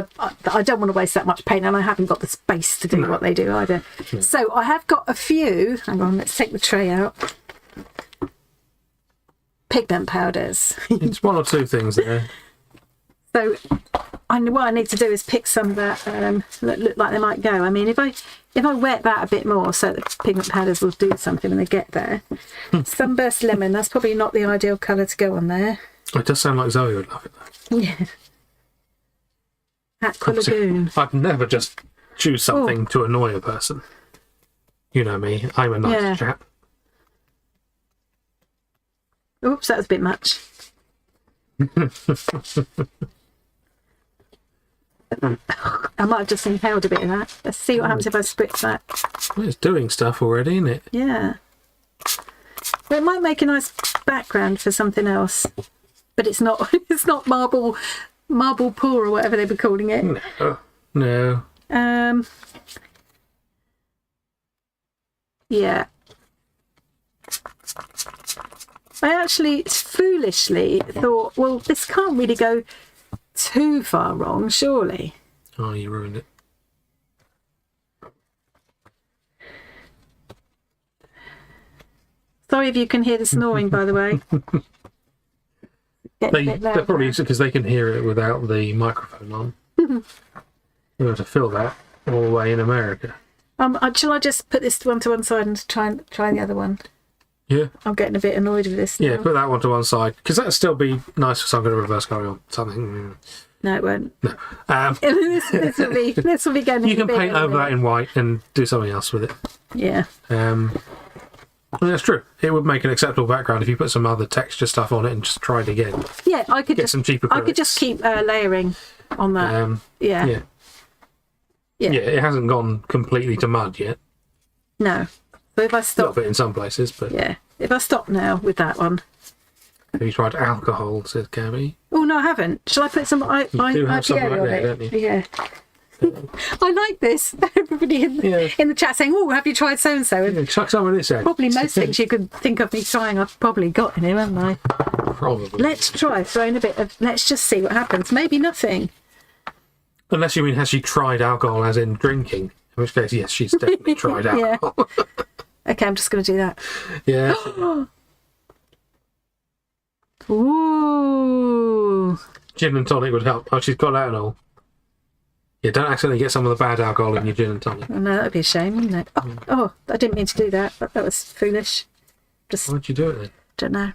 I don't want to waste that much paint, and I haven't got the space to do what they do either. No. So I have got a few, hang on, let's take the tray out. Pigment powders. It's one or two things there. So what I need to do is pick some that look like they might go. I mean, if I wet that a bit more so the pigment powders will do something when they get there. Sunburst lemon, that's probably not the ideal colour to go on there. It does sound like Zoe would love it, though. Yeah. Aqua Lagoon. I'd never just choose something to annoy a person. You know me, I'm a nice chap. Oops, that was a bit much. I might have just inhaled a bit of that. Let's see what happens if I spritz that. Well, it's doing stuff already, isn't it? Yeah. It might make a nice background for something else, but it's not. It's not marble pour or whatever they were calling it. No. Yeah. I actually foolishly thought, well, this can't really go too far wrong, surely. Oh, you ruined it. Sorry if you can hear the snoring, by the way. They're probably because they can hear it without the microphone on. You have to fill that all the way in America. Shall I just put this one to one side and try the other one? Yeah. I'm getting a bit annoyed with this now. Yeah, put that one to one side because that'd still be nice. So I'm going to reverse carry on something. No, it won't. No. this will be getting. You can paint over that in white and do something else with it. Yeah. That's true. It would make an acceptable background if you put some other texture stuff on it and just try it again. Yeah, I could get some cheaper acrylics. I could just keep layering on that. Yeah. Yeah, it hasn't gone completely to mud yet. No. So if I A stop... little bit in some places, but... Yeah. If I stop now with that one... Have you tried alcohol, says Gabby? Oh, no, I haven't. Shall I put some You do have some IPA right on there, it? don't you? Yeah. I like this. Everybody in the chat saying, oh, have you tried so-and-so? And chuck some of this out. probably most things you could think of me trying I've probably got in here, haven't I? Probably. Let's try throwing a bit of... Let's just see what happens. Maybe nothing. Unless you mean, has she tried alcohol as in drinking? In which case, yes, she's definitely tried alcohol. Okay, I'm just going to do that. Yeah. Ooh. Gin and tonic would help. Oh, she's got that and all. Yeah, don't accidentally get some of the bad alcohol in your gin and tonic. Oh, no, that'd be a shame, wouldn't it? Oh, I didn't mean to do that. That was foolish. Why'd you do it then? Don't know.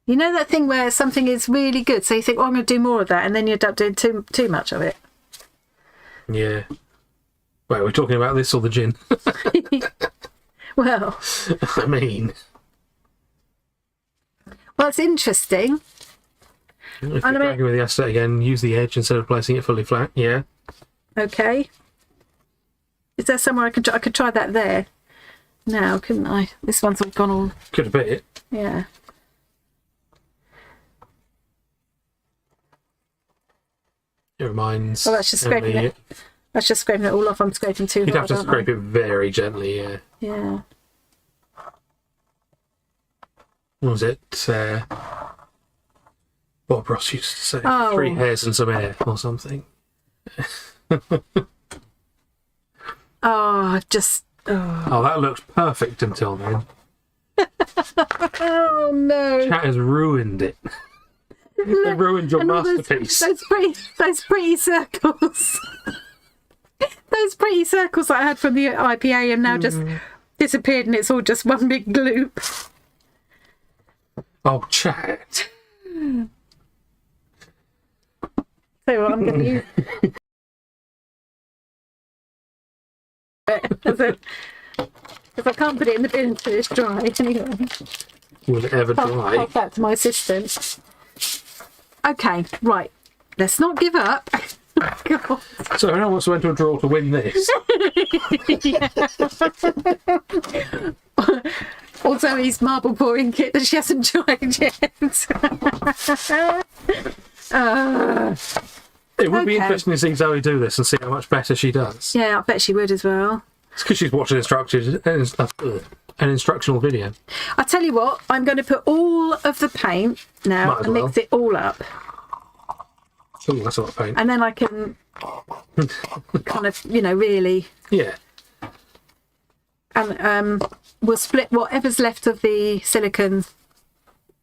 You know that thing where something is really good, so you think, I'm going to do more of that, and then you end up doing too much of it. Yeah. Wait, we're talking about this or the gin? Well, I mean... Well, it's interesting. If you're dragging with the acetate again, use the edge instead of placing it fully flat. Yeah. Okay. Is there somewhere I could try that there? Now, couldn't I? This one's all gone all... Could have bit it. Yeah. It reminds... Oh, that's just scraping it. That's just scraping it all off. I'm scraping too hard. You'd have to scrape it very gently, yeah. Yeah. What was it? Bob Ross used to say, Oh. 3 hairs and some air, or something. Oh, just... Oh, that looked perfect until then. Oh, no. Chat has ruined it. They ruined your And all masterpiece. Those pretty circles. Those pretty circles that I had from the IPA have now just disappeared, and it's all just one big gloop. Oh, chat. So what I'm going to use... Because I can't put it in the bin until it's dry anyway. Will it ever dry? Pass that to my assistant. Okay, right. Let's not give up. God. So I know what's went to a draw to win this. Also, his marble pouring kit that she hasn't tried yet. It would be interesting to see Zoe do this and see how much better she does. Yeah, I bet she would as well. It's because she's watching an instructional video. I tell you what, I'm going to put all of the paint now Might as and well. mix it all up. Ooh, that's a lot of paint. And then I can kind of, really... Yeah. And we'll split whatever's left of the silicone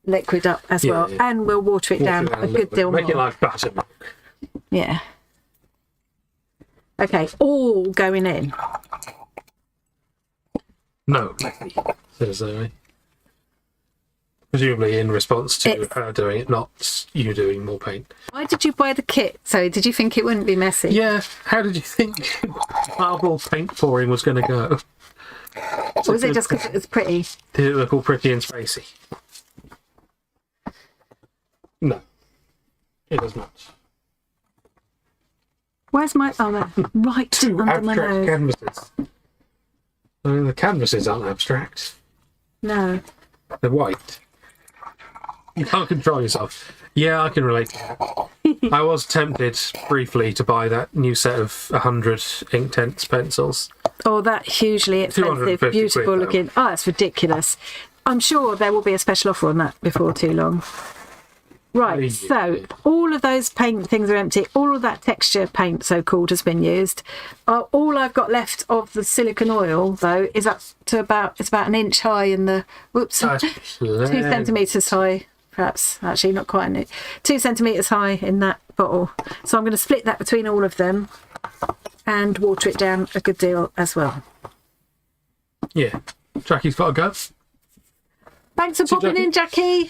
liquid up as well. Yeah. And we'll water it down a good deal more. Make it like buttermilk. Yeah. Okay, all going in. No, says Zoe. Presumably in response to her doing it, not you doing more paint. Why did you buy the kit? So did you think it wouldn't be messy? Yeah, how did you think marble paint pouring was going to go? Or was it just because it was pretty? Did it look all pretty and spacey? No, it does not. Where's my... Oh, no. Right under my Abstract nose. canvases. I mean, the canvases aren't abstract. No. They're white. You can't control yourself. Yeah, I can relate to that. I was tempted briefly to buy that new set of 100 Inktense pencils. Oh, that hugely expensive, 250 beautiful quid, looking. Oh, that's ridiculous. I'm sure there will be a special offer on that before too long. Right, so all of those paint things are empty. All of that texture paint, so-called, has been used. All I've got left of the silicone oil, though, is up to about 1 inch high in the... Whoops. 2 centimetres high, perhaps. Actually, not quite an inch. 2 centimetres high in that bottle. So I'm going to split that between all of them and water it down a good deal as well. Yeah. Jackie's got to go. Thanks for popping in, Jackie.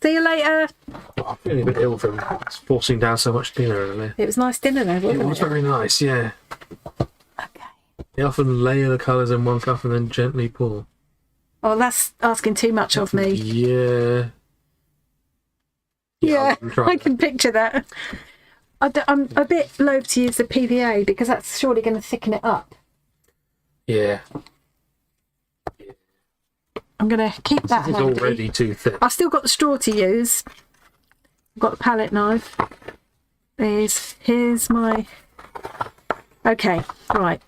See you later. Oh, I'm feeling a bit ill from forcing down so much dinner earlier. It was nice dinner though, wasn't it? It was very nice, yeah. Okay. They often layer the colours in one cup and then gently pour. Oh, that's asking too much of me. Yeah. Yeah, I can picture that. I'm a bit loath to use the PVA because that's surely going to thicken it up. Yeah. I'm going to keep that It's handy. already too thick. I've still got the straw to use. I've got the palette knife. Here's my... Okay, right.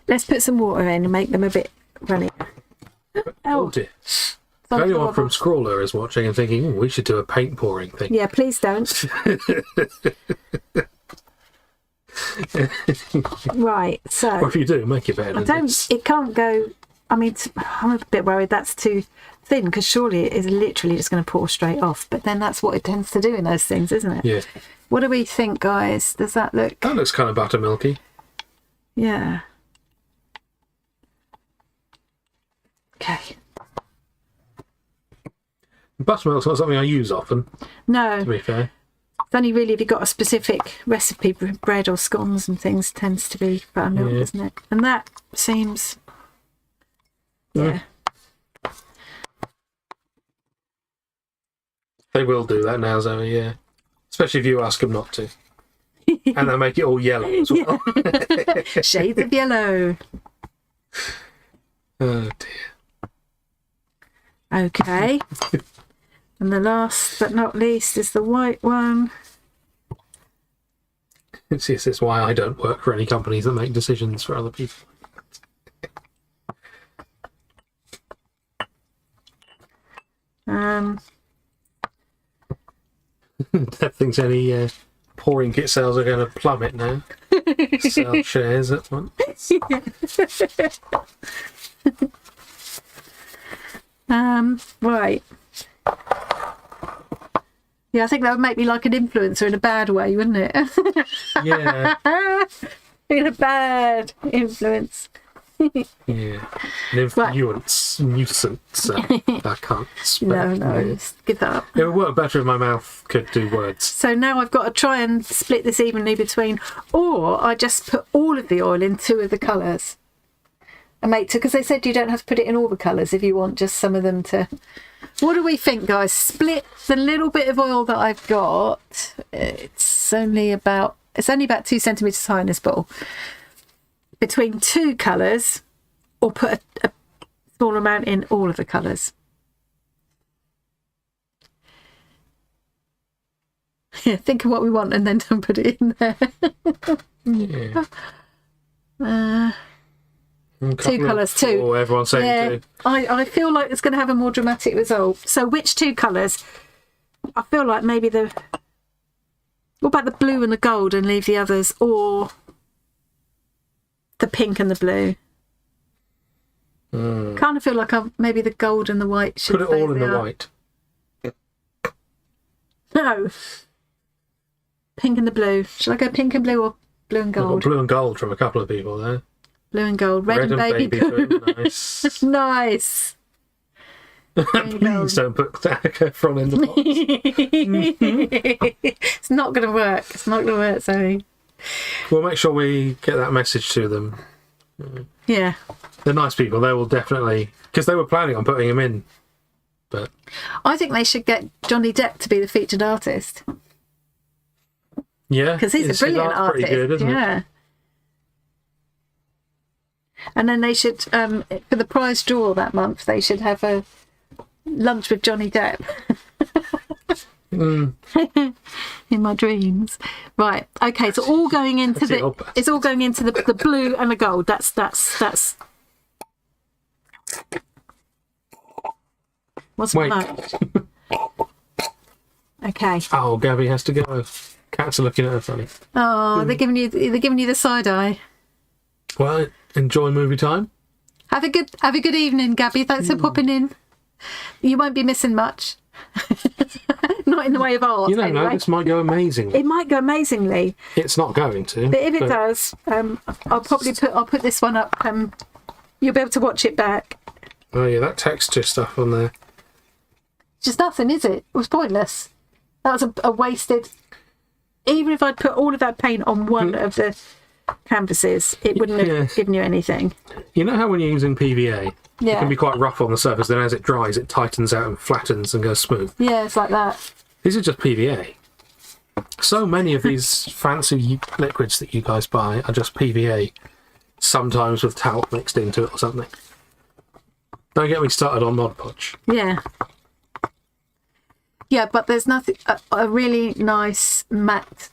Let's put some water in and make them a bit runny. Oh dear. If anyone from Scrawler is watching and thinking, oh, we should do a paint pouring thing. Yeah, please don't. Right, so... Or if you do, make it better than this. It can't go... I mean, I'm a bit worried that's too thin because surely it is literally just going to pour straight off. But then that's what it tends to do in those things, isn't it? Yeah. What do we think, guys? Does that look... That looks kind of buttermilky. Yeah. Okay. Buttermilk's not something I use often, No. to be fair. It's only really if you've got a specific recipe, bread or scones and things, tends to be buttermilk, Yeah. doesn't it? And that seems... Yeah. They will do that now, Zoe, yeah. Especially if you ask them not to. And they'll make it all yellow as well. Shades of yellow. Oh, dear. Okay. And the last but not least is the white one. This is why I don't work for any companies that make decisions for other people. Deb thinks any pouring kit sales are going to plummet now. Sell shares at once. Right. Yeah, I think that would make me like an influencer in a bad way, wouldn't it? Yeah. In a bad influence. Yeah. An influence, nuisance. I can't spell. No, just give that up. It would work better if my mouth could do words. So now I've got to try and split this evenly between, or I just put all of the oil in 2 of the colours. And make because they said you don't have to put it in all the colours if you want just some of them to... What do we think, guys? Split the little bit of oil that I've got. It's only about 2 centimetres high in this bottle. Between 2 colours, or put a small amount in all of the colours. Yeah, think of what we want and then don't put it in there. Yeah. 2 colours, 2. Oh, everyone's saying 2. I feel like it's going to have a more dramatic result. So which 2 colours? I feel like maybe the... What about the blue and the gold and leave the others? Or the pink and the blue? Kind of feel like maybe the gold and the white should Put it all in the out. white. No. Pink and the blue. Should I go pink and blue or blue and We've got gold? blue and gold from a couple of people there. Blue and gold. Red and baby poo. Nice. Nice. Please don't put Saffron in the box. It's not going to work. It's not going to work, Zoe. We'll make sure we get that message to them. Yeah. They're nice people. They will definitely... Because they were planning on putting him in. But I think they should get Johnny Depp to be the featured artist. yeah. Because he's a brilliant artist. Pretty good, isn't it? Yeah. And then they should, for the prize draw that month, they should have a lunch with Johnny Depp. In my dreams. Right. Okay. So all going into it's all going into the blue and the gold. That's. What's that? Okay. Oh, Gabby has to go. Cats are looking at her funny. Oh, they're giving you the side eye. Well, enjoy movie time. Have a good evening, Gabby. Thanks for popping in. You won't be missing much. Not in the way of art. You don't anyway. know, this might go amazingly. It might go amazingly. It's not going to. But if it does, I'll put this one up. You'll be able to watch it back. Oh yeah, that texture stuff on there. Just nothing, is it? It was pointless. That was a wasted. Even if I'd put all of that paint on one of the canvases, it wouldn't have given you anything. You know how when you're using PVA, it can be quite rough on the surface, then as it dries, it tightens out and flattens and goes smooth. Yeah, it's like that. This is just PVA. So many of these fancy liquids that you guys buy are just PVA, sometimes with talc mixed into it or something. Don't get me started on Mod Podge. Yeah. Yeah, but there's nothing, a really nice matte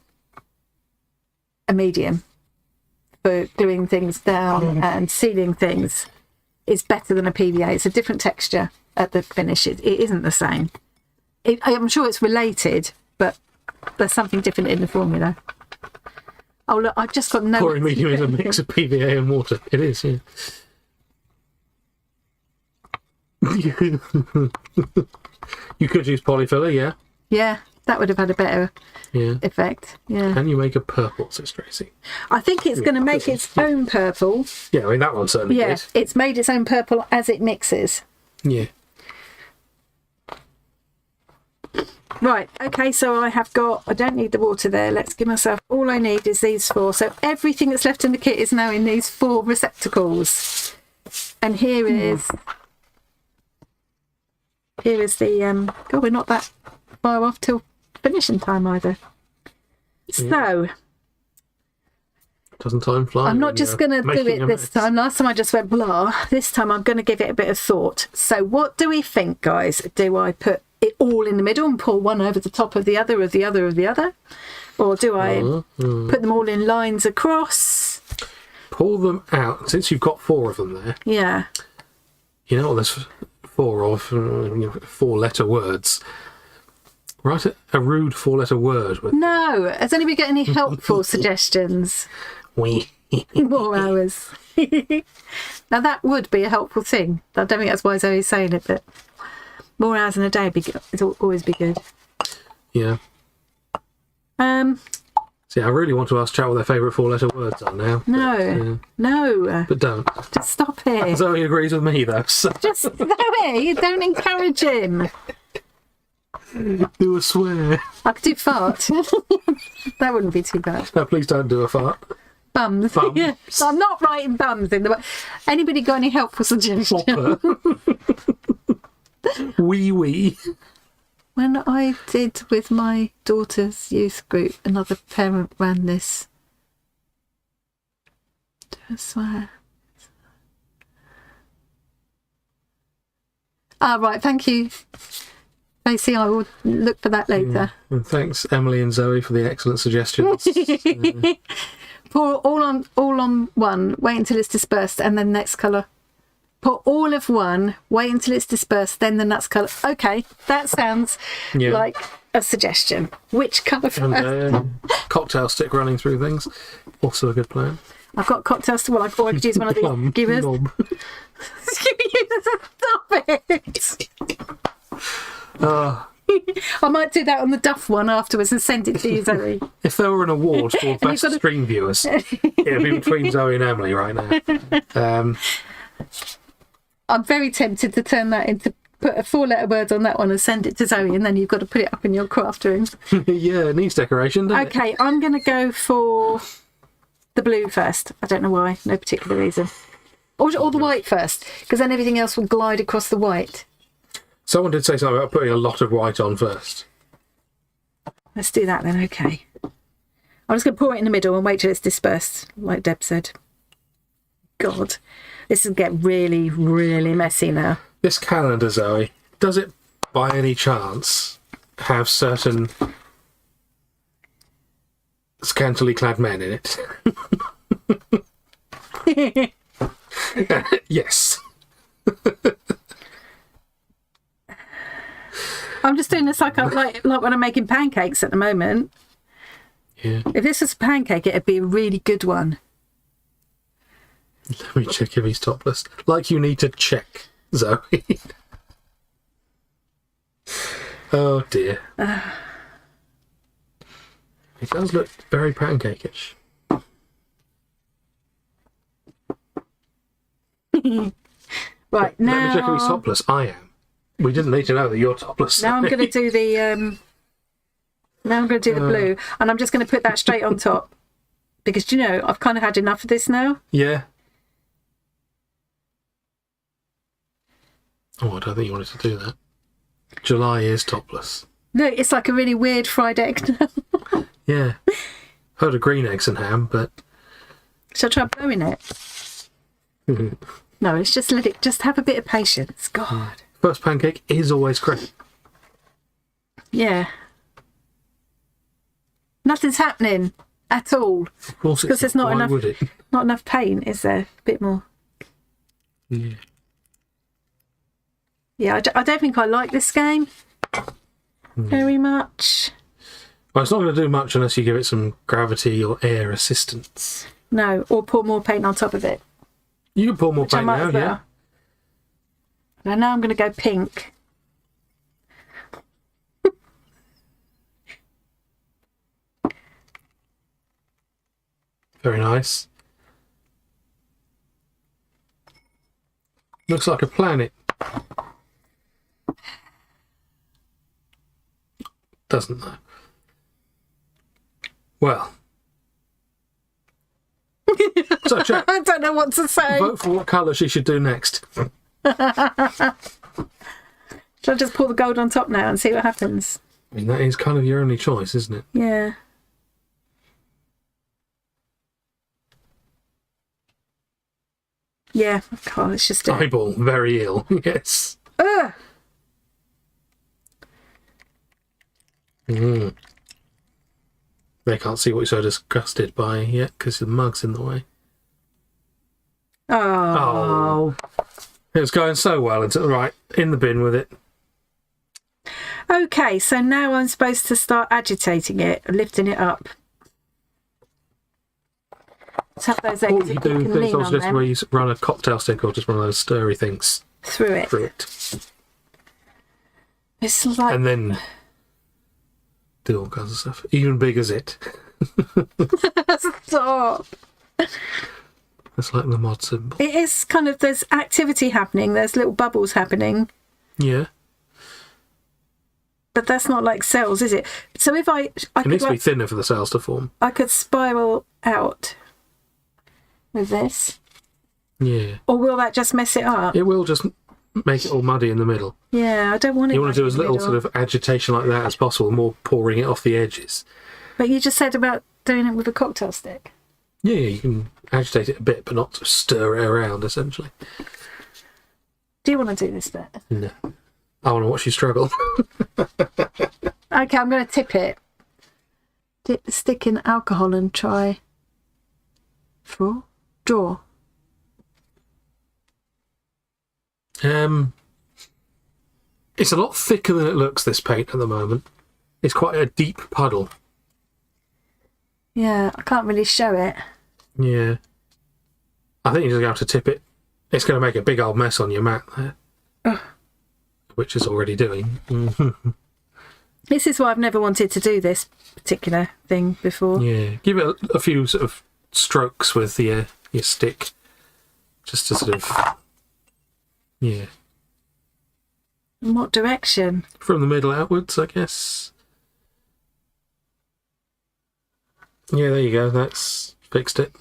medium for gluing things down and sealing things is better than a PVA. It's a different texture at the finish. It isn't the same. I'm sure it's related, but there's something different in the formula. Oh, look, I've just got no... Pouring medium is a mix of PVA and water. It is, yeah. You could use polyfiller, yeah. Yeah, that would have had a better effect. Yeah. Can you make a purple, says Tracy? I think it's going to make its own purple. Yeah, I mean, that one certainly did. It's made its own purple as it mixes. Yeah. Right, okay, so I don't need the water there. Let's give myself, all I need is these 4. So everything that's left in the kit is now in these 4 receptacles. And here is the, God, we're not that far off till finishing time either. So, doesn't time fly? I'm not just going to do it this time. Last time I just went blah. This time I'm going to give it a bit of thought. So what do we think, guys? Do I put it all in the middle and pull one over the top of the other of the other of the other? Or do I put them all in lines across? Pull them out. Since you've got 4 of them there. Yeah. You know what there's 4 of? 4-letter words. Write a rude 4-letter word. No. Has anybody got any helpful suggestions? More hours. Now that would be a helpful thing. I don't think that's why Zoe's saying it, but more hours in a day would be good. It'll always be good. Yeah. See, I really want to ask chat what their favourite 4-letter words are now. No. But don't. Just stop it. Zoe agrees with me though. So. Just Zoe, don't encourage him. Do a swear. I could do fart. That wouldn't be too bad. No, please don't do a fart. Bums. Yeah. So I'm not writing bums in the... Anybody got any helpful suggestions? Wee. When I did with my daughter's youth group, another parent ran this. Do I swear? Right, thank you. Lacey, I will look for that later. Yeah. And thanks, Emily and Zoe, for the excellent suggestions. Pour all on one, wait until it's dispersed, and then next colour. Pour all of one, wait until it's dispersed, then the next colour. Okay, that sounds like a suggestion. Which colour first? And cocktail stick running through things. Also a good plan. I've got cocktails to... Well, I could use one of these givers. Stop it! I might do that on the Duff one afterwards and send it to you, Zoe. If there were an award for best stream viewers, it'd be between Zoe and Emily right now. I'm very tempted to turn that into... Put a 4-letter word on that one and send it to Zoe, and then you've got to put it up in your craft room. Yeah, it needs decoration, doesn't it? Okay, I'm going to go for the blue first. I don't know why, no particular reason. Or the white first, because then everything else will glide across the white. Someone did say something about putting a lot of white on first. Let's do that then, okay. I'm just going to pour it in the middle and wait till it's dispersed, like Deb said. God, this will get really, really messy now. This calendar, Zoe, does it by any chance have certain scantily clad men in it? Yes. I'm just doing this like when I'm making pancakes at the moment. Yeah. If this was a pancake, it'd be a really good one. Let me check if he's topless. Like you need to check, Zoe. Oh dear. It does look very pancake-ish. Right, now... Let me check if he's topless. I am. We didn't need to know that you're topless. Now I'm going to do the... Now I'm going to do the blue. And I'm just going to put that straight on top. Because, do you know, I've kind of had enough of this now. Yeah. Oh, I don't think you wanted to do that. July is topless. Look, it's like a really weird fried egg now. Yeah. Heard of green eggs and ham, but... Shall I try blowing it? No, let's just let it... Just have a bit of patience. God. First pancake is always great. Yeah. Nothing's happening at all. Of course it's because there's not why enough... would it? Not enough paint, is there? A bit more. Yeah. Yeah, I don't think I like this game very much. Well, it's not going to do much unless you give it some gravity or air assistance. No, or pour more paint on top of it. You can pour more Which I paint might now, as yeah. well. And now I'm going to go pink. Very nice. Looks like a planet. Doesn't though. Well. So, chat, I don't know what to say. vote for what colour she should do next. Shall I just pour the gold on top now and see what happens? I mean, that is kind of your only choice, isn't it? Yeah. Yeah, God, it's just... Eyeball, very ill, yes. Ugh! Mm. They can't see what you're so disgusted by yet because the mug's in the way. Oh. It was going so well until, right, in the bin with it. Okay, so now I'm supposed to start agitating it, lifting it up. Let's have those eggs Or that you do can things lean also on just them where you run a cocktail stick or just one of those stirry things through it. through it. It's like... And then do all kinds of stuff. Even big as it. Stop. That's like the mod symbol. It is kind of... There's activity happening. There's little bubbles happening. Yeah. But that's not like cells, is it? So if I It could, needs to be like, thinner for the cells to form. I could spiral out with this. Yeah. Or will that just mess it up? It will just make it all muddy in the middle. Yeah, I don't want it. You want to do muddy as in the little middle. sort of agitation like that as possible, more pouring it off the edges. But you just said about doing it with a cocktail stick. Yeah, you can agitate it a bit, but not stir it around, essentially. Do you want to do this bit? No. I want to watch you struggle. Okay, I'm going to tip it. Dip the stick in alcohol and try... Draw. It's a lot thicker than it looks, this paint, at the moment. It's quite a deep puddle. Yeah, I can't really show it. Yeah. I think you're just going to have to tip it. It's going to make a big old mess on your mat there. Ugh. Which it's already doing. This is why I've never wanted to do this particular thing before. Yeah. Give it a few sort of strokes with your stick. Just to sort of... Yeah. In what direction? From the middle outwards, I guess. Yeah, there you go. That's fixed it.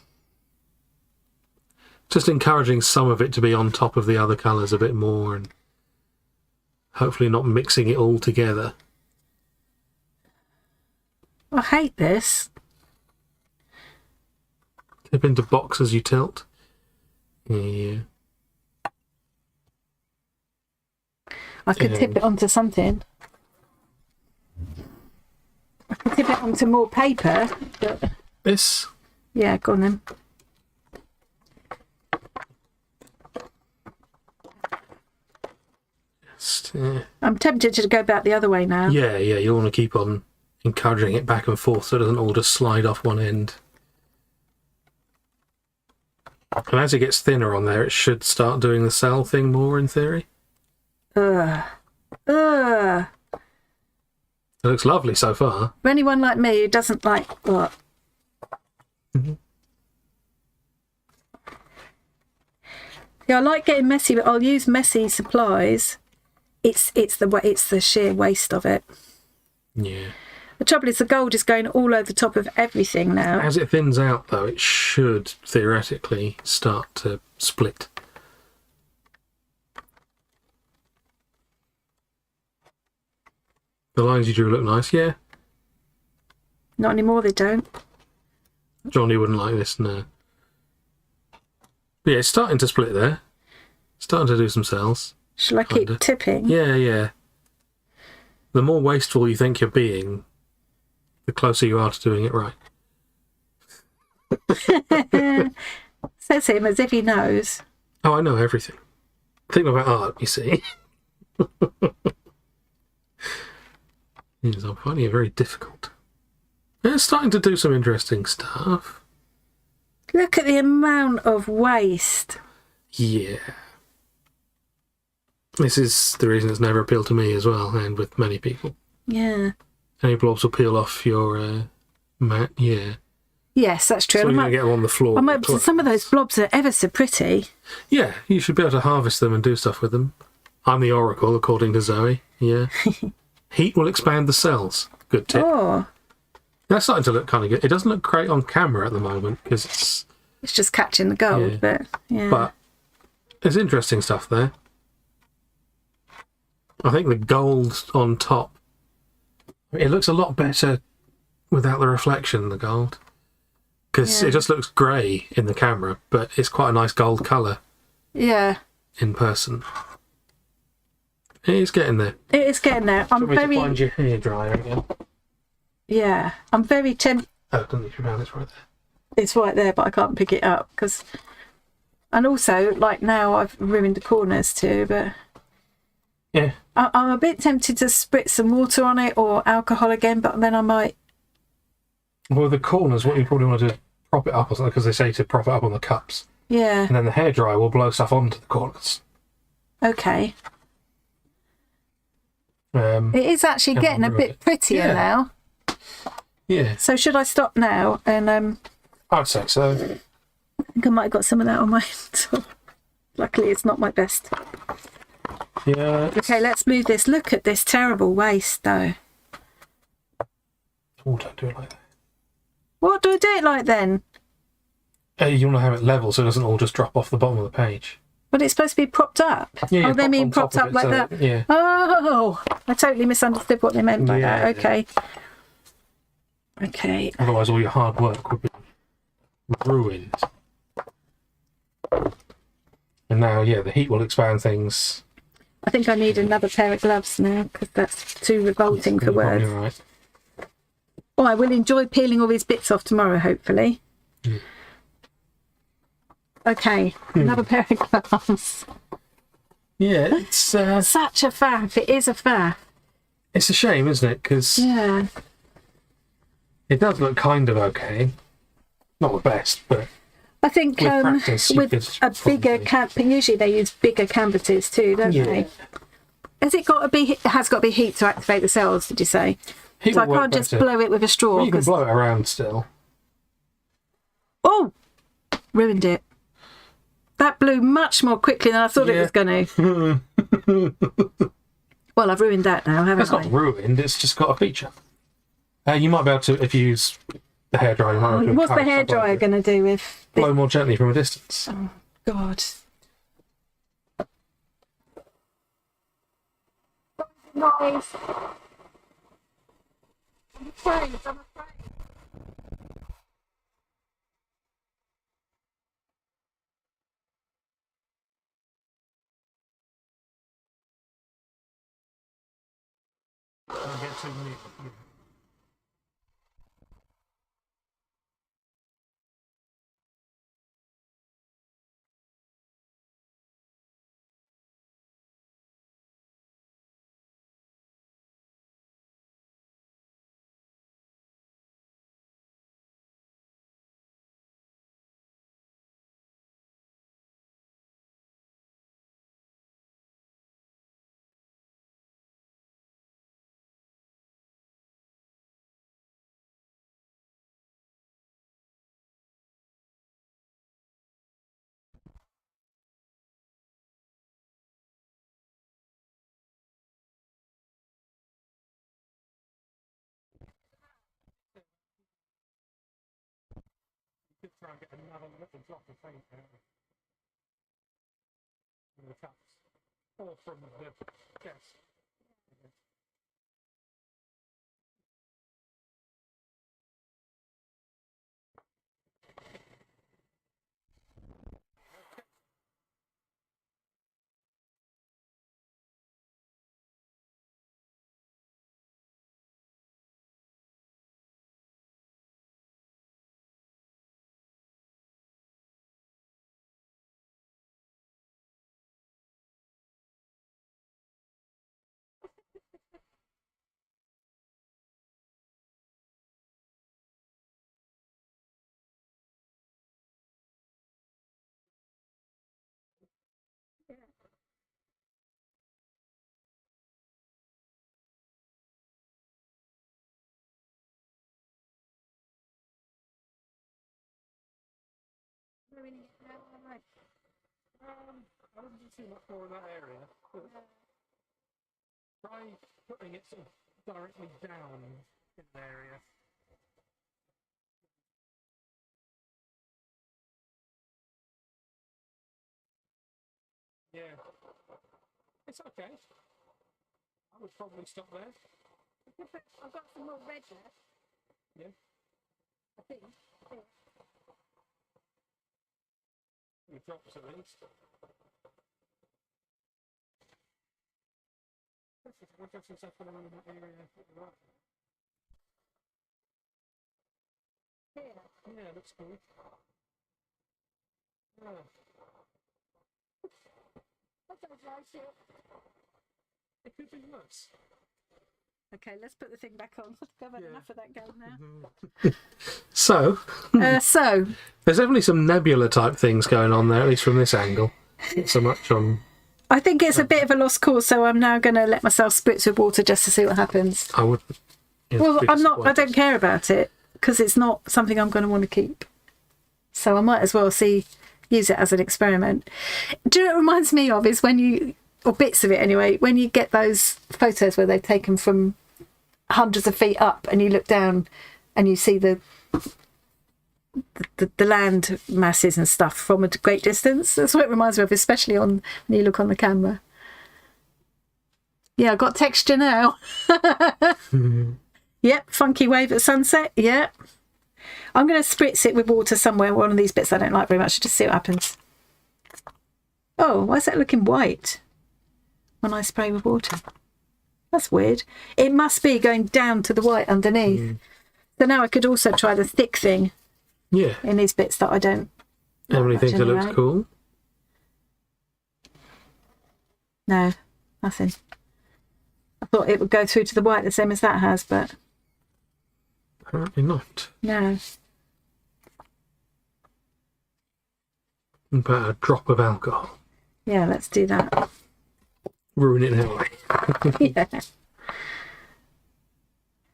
Just encouraging some of it to be on top of the other colours a bit more and hopefully not mixing it all together. I hate this. Tip into box as you tilt. Yeah. I could tip it onto something. I could tip it onto more paper, but This? yeah, go on then. I'm tempted to go back the other way now. Yeah, you want to keep on encouraging it back and forth so it doesn't all just slide off one end. And as it gets thinner on there, it should start doing the cell thing more, in theory. Ugh. It looks lovely so far. For anyone like me who doesn't like what? Yeah, I like getting messy, but I'll use messy supplies. It's the sheer waste of it. Yeah. The trouble is the gold is going all over the top of everything now. As it thins out, though, it should theoretically start to split. The lines you drew look nice, yeah. Not anymore, they don't. Johnny wouldn't like this, no. But yeah, it's starting to split there. Starting to do some cells. Shall I keep tipping? Yeah. The more wasteful you think you're being, the closer you are to doing it right. Says him as if he knows. Oh, I know everything. Think about art, you see. Yes, I'm finding it very difficult. It's starting to do some interesting stuff. Look at the amount of waste. Yeah. This is the reason it's never appealed to me as well, and with many people. Yeah. Any blobs will peel off your mat, yeah. Yes, that's true. So you're going to get them on the floor. Some of those blobs are ever so pretty. Yeah, you should be able to harvest them and do stuff with them. I'm the oracle, according to Zoe. Yeah. Heat will expand the cells. Good tip. Oh. That's starting to look kind of good. It doesn't look great on camera at the moment because it's just catching the gold, yeah. but yeah. But there's interesting stuff there. I think the gold on top, it looks a lot better without the reflection, the gold. Because it just looks grey in the camera, but it's quite a nice gold colour. Yeah. In person. It is getting there. It is getting there. I'm very. To find your hairdryer again. Yeah, I'm very tempted. Oh, don't need to be around. It's right there. It's right there, but I can't pick it up because. And also, like now, I've ruined the corners too. But yeah, I'm a bit tempted to spritz some water on it or alcohol again, but then I might. Well, the corners, what you probably want to do is prop it up or something, because they say to prop it up on the cups. Yeah. And then the hairdryer will blow stuff onto the corners. Okay. It is actually getting a bit prettier now. Yeah. So should I stop now? And I'd say so. I think I might have got some of that on my. Luckily, it's not my best. Yeah. Okay, let's move this. Look at this terrible waste, though. Oh, don't do it like that. What do I do it like then? You want to have it level so it doesn't all just drop off the bottom of the page. But it's supposed to be propped up. Yeah, oh, they mean propped up like that. Yeah. Oh, I totally misunderstood what they meant by that. Okay. Okay. Otherwise, all your hard work would be ruined. And now, yeah, the heat will expand things. I think I need another pair of gloves now because that's too revolting for words. Right. Oh, I will enjoy peeling all these bits off tomorrow, hopefully. Mm. Okay, another pair of gloves. Yeah, it's such a faff. It is a faff. It's a shame, isn't it? Because it does look kind of okay. Not the best, but I think with practice, with a bigger usually they use bigger canvases too, don't they? Has it got to be? It has got to be heat to activate the cells. Did you say? So I can't just blow it with a straw. Well, you can blow it around still. Oh, ruined it. That blew much more quickly than I thought it was going to. Well, I've ruined that now, haven't I? It's not ruined, it's just got a feature. You might be able to, if you use the hairdryer, you might be able to. What's the hairdryer going to do with... Blow more gently from a distance. Oh, God. Nice. I'm afraid. and get too near. You could try and get another little drop of paint out of the cups, or from the chest. I wouldn't do too much more in that area. Try putting it sort of directly down in the area. Yeah. It's okay. I would probably stop there. I've got some more red there. Yeah. I think. Few drops at least. What else is happening in that area? Here. Yeah, looks cool. Yeah. I don't like it. It could be worse. Okay, let's put the thing back on. I've had enough of that going now. So, So there's definitely some nebula type things going on there, at least from this angle. Not so much on. I think it's a bit of a lost cause, so I'm now going to let myself spritz with water just to see what happens. I would. Well, I'm not. I don't care about it because it's not something I'm going to want to keep. So I might as well use it as an experiment. Do you know what it reminds me of is when you, or bits of it anyway, when you get those photos where they've taken from hundreds of feet up and you look down and you see the land masses and stuff from a great distance. That's what it reminds me of, especially when you look on the camera. Yeah, I've got texture now. Yep, funky wave at sunset. Yep. I'm going to spritz it with water somewhere, one of these bits I don't like very much, just see what happens. Oh, why is that looking white when I spray with water? That's weird. It must be going down to the white underneath. So now I could also try the thick thing. Yeah. In these bits that I don't. Emily thinks it looks cool. No, nothing. I thought it would go through to the white the same as that has, but apparently not. No. About a drop of alcohol. Yeah, let's do that. Ruin it anyway. Yeah.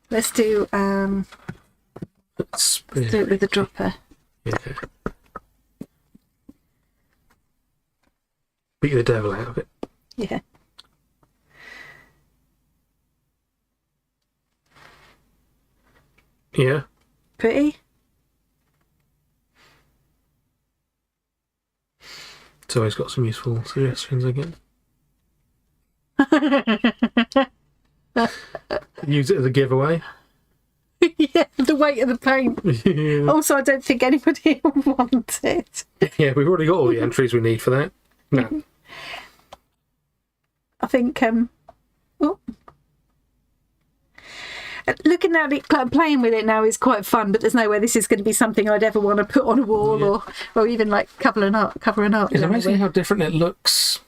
Let's do Let's do it with a dropper. Yeah. Beat the devil out of it. Yeah. Yeah. Pretty? It's always got some useful suggestions again. Use it as a giveaway. Yeah, the weight of the paint. Yeah. Also, I don't think anybody will want it. Yeah, we've already got all the entries we need for that. No. I think, oh. looking at it, playing with it now is quite fun, but there's no way this is going to be something I'd ever want to put on a wall or even like covering up. It's amazing how different it looks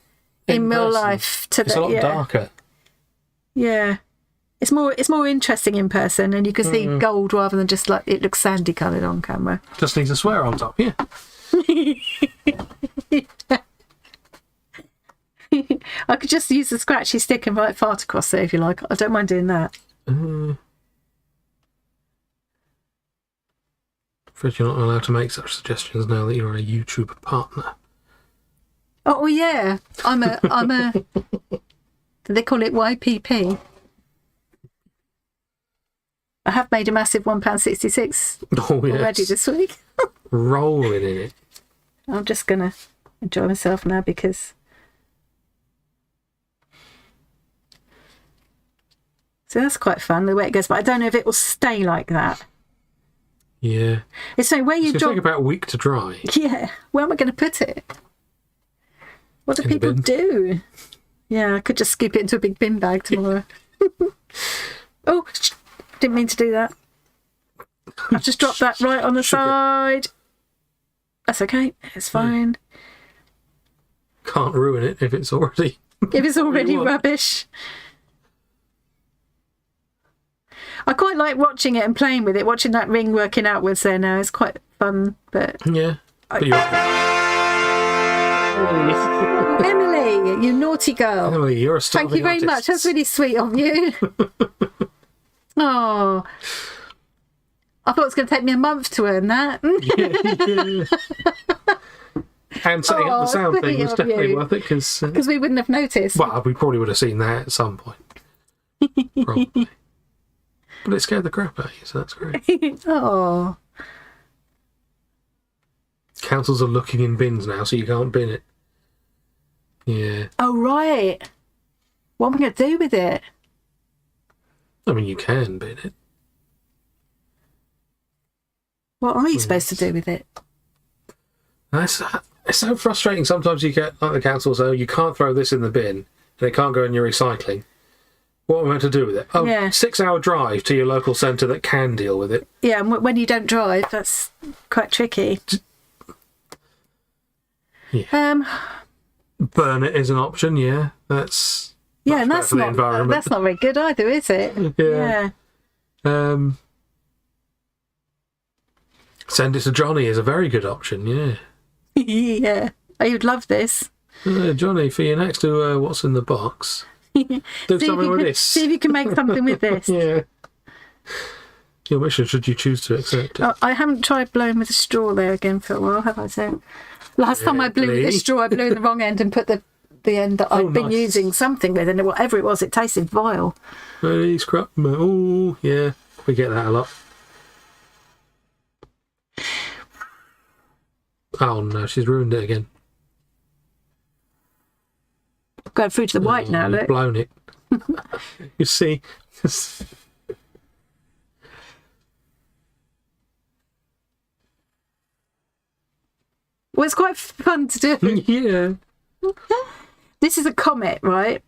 in real person. life. It's a lot darker. Yeah, it's more interesting in person, and you can see gold rather than just like it looks sandy coloured on camera. Just needs a swear on top, yeah. I could just use the scratchy stick and write fart across there if you like. I don't mind doing that. Afraid you're not allowed to make such suggestions now that you're a YouTube partner. Oh yeah, I'm a. Do they call it YPP? I have made a massive £1.66 already this week. Rolling in it. I'm just gonna enjoy myself now because. So that's quite fun the way it goes, but I don't know if it will stay like that. Yeah. It's like where you It's going to take about a week to dry. Yeah. Where am I going to put it? What do people do? Yeah, I could just scoop it into a big bin bag tomorrow. Oh, didn't mean to do that. I just dropped that right on the side. That's okay. It's fine. Can't ruin it if it's already... If it's already rubbish. I quite like watching it and playing with it. Watching that ring working outwards there now is quite fun. But yeah. But Emily, you naughty girl. Emily, you're a starving Thank you very artist. much. That's really sweet of you. Oh, I thought it was going to take me a month to earn that. And setting up the sound thing was definitely worth it because we wouldn't have noticed. Well, we probably would have seen that at some point. Probably. But it scared the crap out of you, so that's great. Oh. Councils are looking in bins now, so you can't bin it. Yeah. Oh, right. What am I going to do with it? I mean, you can bin it. What are you supposed to do with it? It's so frustrating. Sometimes you get, like the council, so you can't throw this in the bin, and it can't go in your recycling. What am I meant to do with it? Oh, 6-hour drive to your local centre that can deal with it. Yeah, and when you don't drive, that's quite tricky. Yeah. Burn it is an option, yeah. That's and that's not very good either, is it? Yeah. Send it to Johnny is a very good option, yeah. Yeah. Oh, you'd love this. Johnny, for your next to what's in the box, do something with this. See if you can make something with this. Yeah. Your mission, should you choose to accept it. I haven't tried blowing with a straw there again for a while, have I? So last time I blew with a straw, I blew in the wrong end and put the end that I'd been using something with, and whatever it was, it tasted vile. Hey, scrap. Oh, yeah. We get that a lot. Oh no, she's ruined it again. Going through to the white now, look. Blown it. You see. Well, it's quite fun to do. Yeah. This is a comet, right?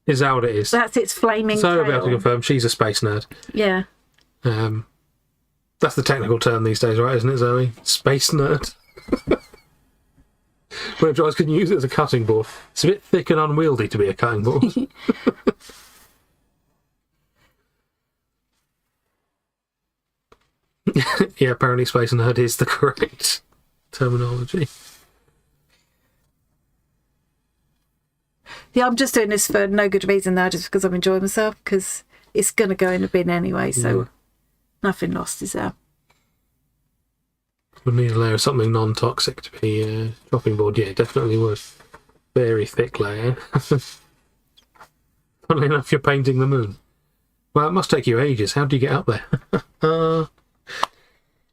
Is that what it is? That's its flaming So tail. I'll be able to confirm she's a space nerd. Yeah. That's the technical term these days, right, isn't it, Zoe? Space nerd. When it dries, can you use it as a cutting board? It's a bit thick and unwieldy to be a cutting board. Yeah, apparently space nerd is the correct terminology. Yeah, I'm just doing this for no good reason now, just because I'm enjoying myself, because it's going to go in a bin anyway, so nothing lost is there. Would need a layer of something non-toxic to be a chopping board. Yeah, definitely would. Very thick layer. Funnily enough, you're painting the moon. Well, it must take you ages. How do you get up there?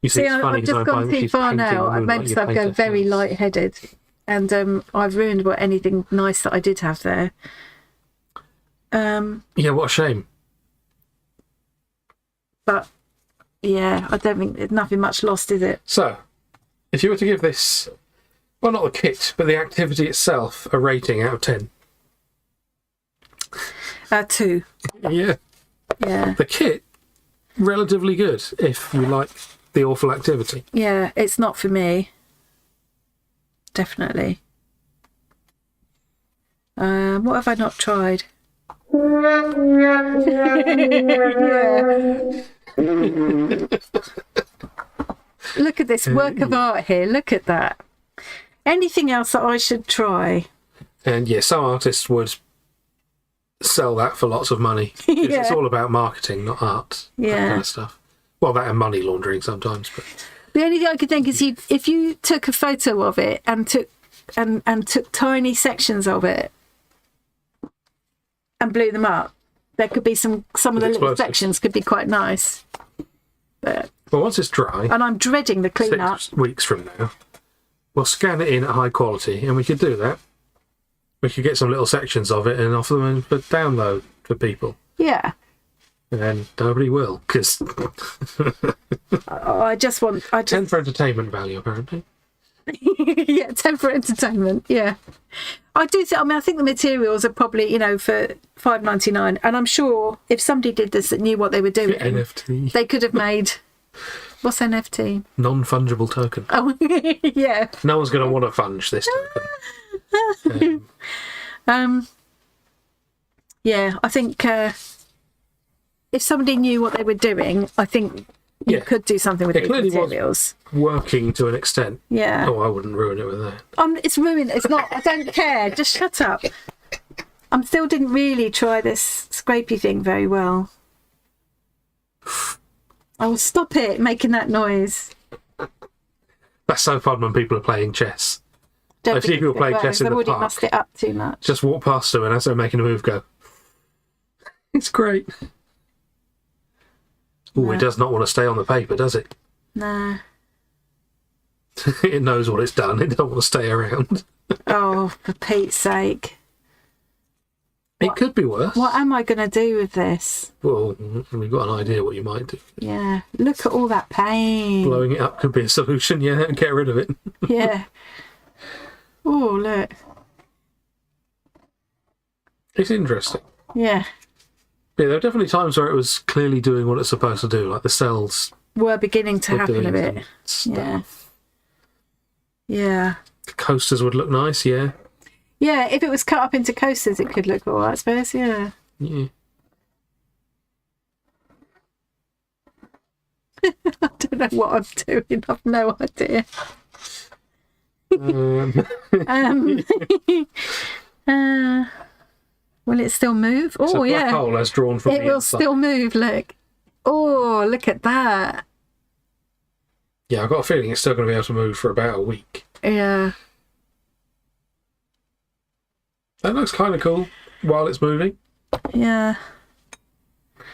You see, it's funny I've just gone too far now. I meant to go very light-headed, and I've ruined anything nice that I did have there. Yeah, what a shame. But yeah, I don't think there's nothing much lost, is it? So, if you were to give this, well, not the kit, but the activity itself, a rating out of 10. 2. Yeah. Yeah. The kit relatively good if you like the awful activity. Yeah, it's not for me. Definitely. What have I not tried? Yeah. Look at this work of art here. Look at that. Anything else that I should try? And yeah, some artists would sell that for lots of money. Yeah. It's all about marketing, not art. That Yeah. kind of stuff. Well, that and money laundering sometimes. But The only thing I could think is if you took a photo of it and took tiny sections of it and blew them up, there could be some of the little Explosives. sections could be quite nice. But well, once it's dry, and I'm dreading the clean up. 6 weeks from now, we'll scan it in at high quality, and we could do that. We could get some little sections of it and offer them for download for people. Yeah. And nobody will, because I just 10 for entertainment value, apparently. yeah, 10 for entertainment. Yeah, I do. I think the materials are probably for $5.99, and I'm sure if somebody did this that knew what they were doing, NFT. they could have made. What's NFT? Non-fungible token. Oh, yeah. No one's going to want to funge this token. Yeah, I think if somebody knew what they were doing, I think you could do something with It these clearly materials. was working to an extent. Yeah. Oh, I wouldn't ruin it with that. It's ruined. It's not. I don't care. Just shut up. I still didn't really try this scrapey thing very well. Oh, stop it making that noise. That's so fun when people are playing chess. Don't I see people play chess in I've the already park. mussed it up too much. Just walk past them and as they're making a move, go. It's great. Oh, it does not want to stay on the paper, does it? Nah. It knows what it's done. It doesn't want to stay around. Oh, for Pete's sake. It could be worse. What am I going to do with this? Well, we've got an idea what you might do. Yeah. Look at all that pain. Blowing it up could be a solution, yeah, and get rid of it. Yeah. Oh, look. It's interesting. Yeah. Yeah, there are definitely times where it was clearly doing what it's supposed to do, like the cells We're beginning to were happen doing a bit. some Yeah. stuff. Yeah. The coasters would look nice, yeah. Yeah, if it was cut up into coasters, it could look all right, I suppose, yeah. Yeah. I don't know what I'm doing. I've no idea. Will it still move? It's a Oh, black yeah. hole as drawn from It the will inside. still move, look. Oh, look at that. Yeah, I've got a feeling it's still going to be able to move for about a week. Yeah. That looks kind of cool while it's moving. Yeah.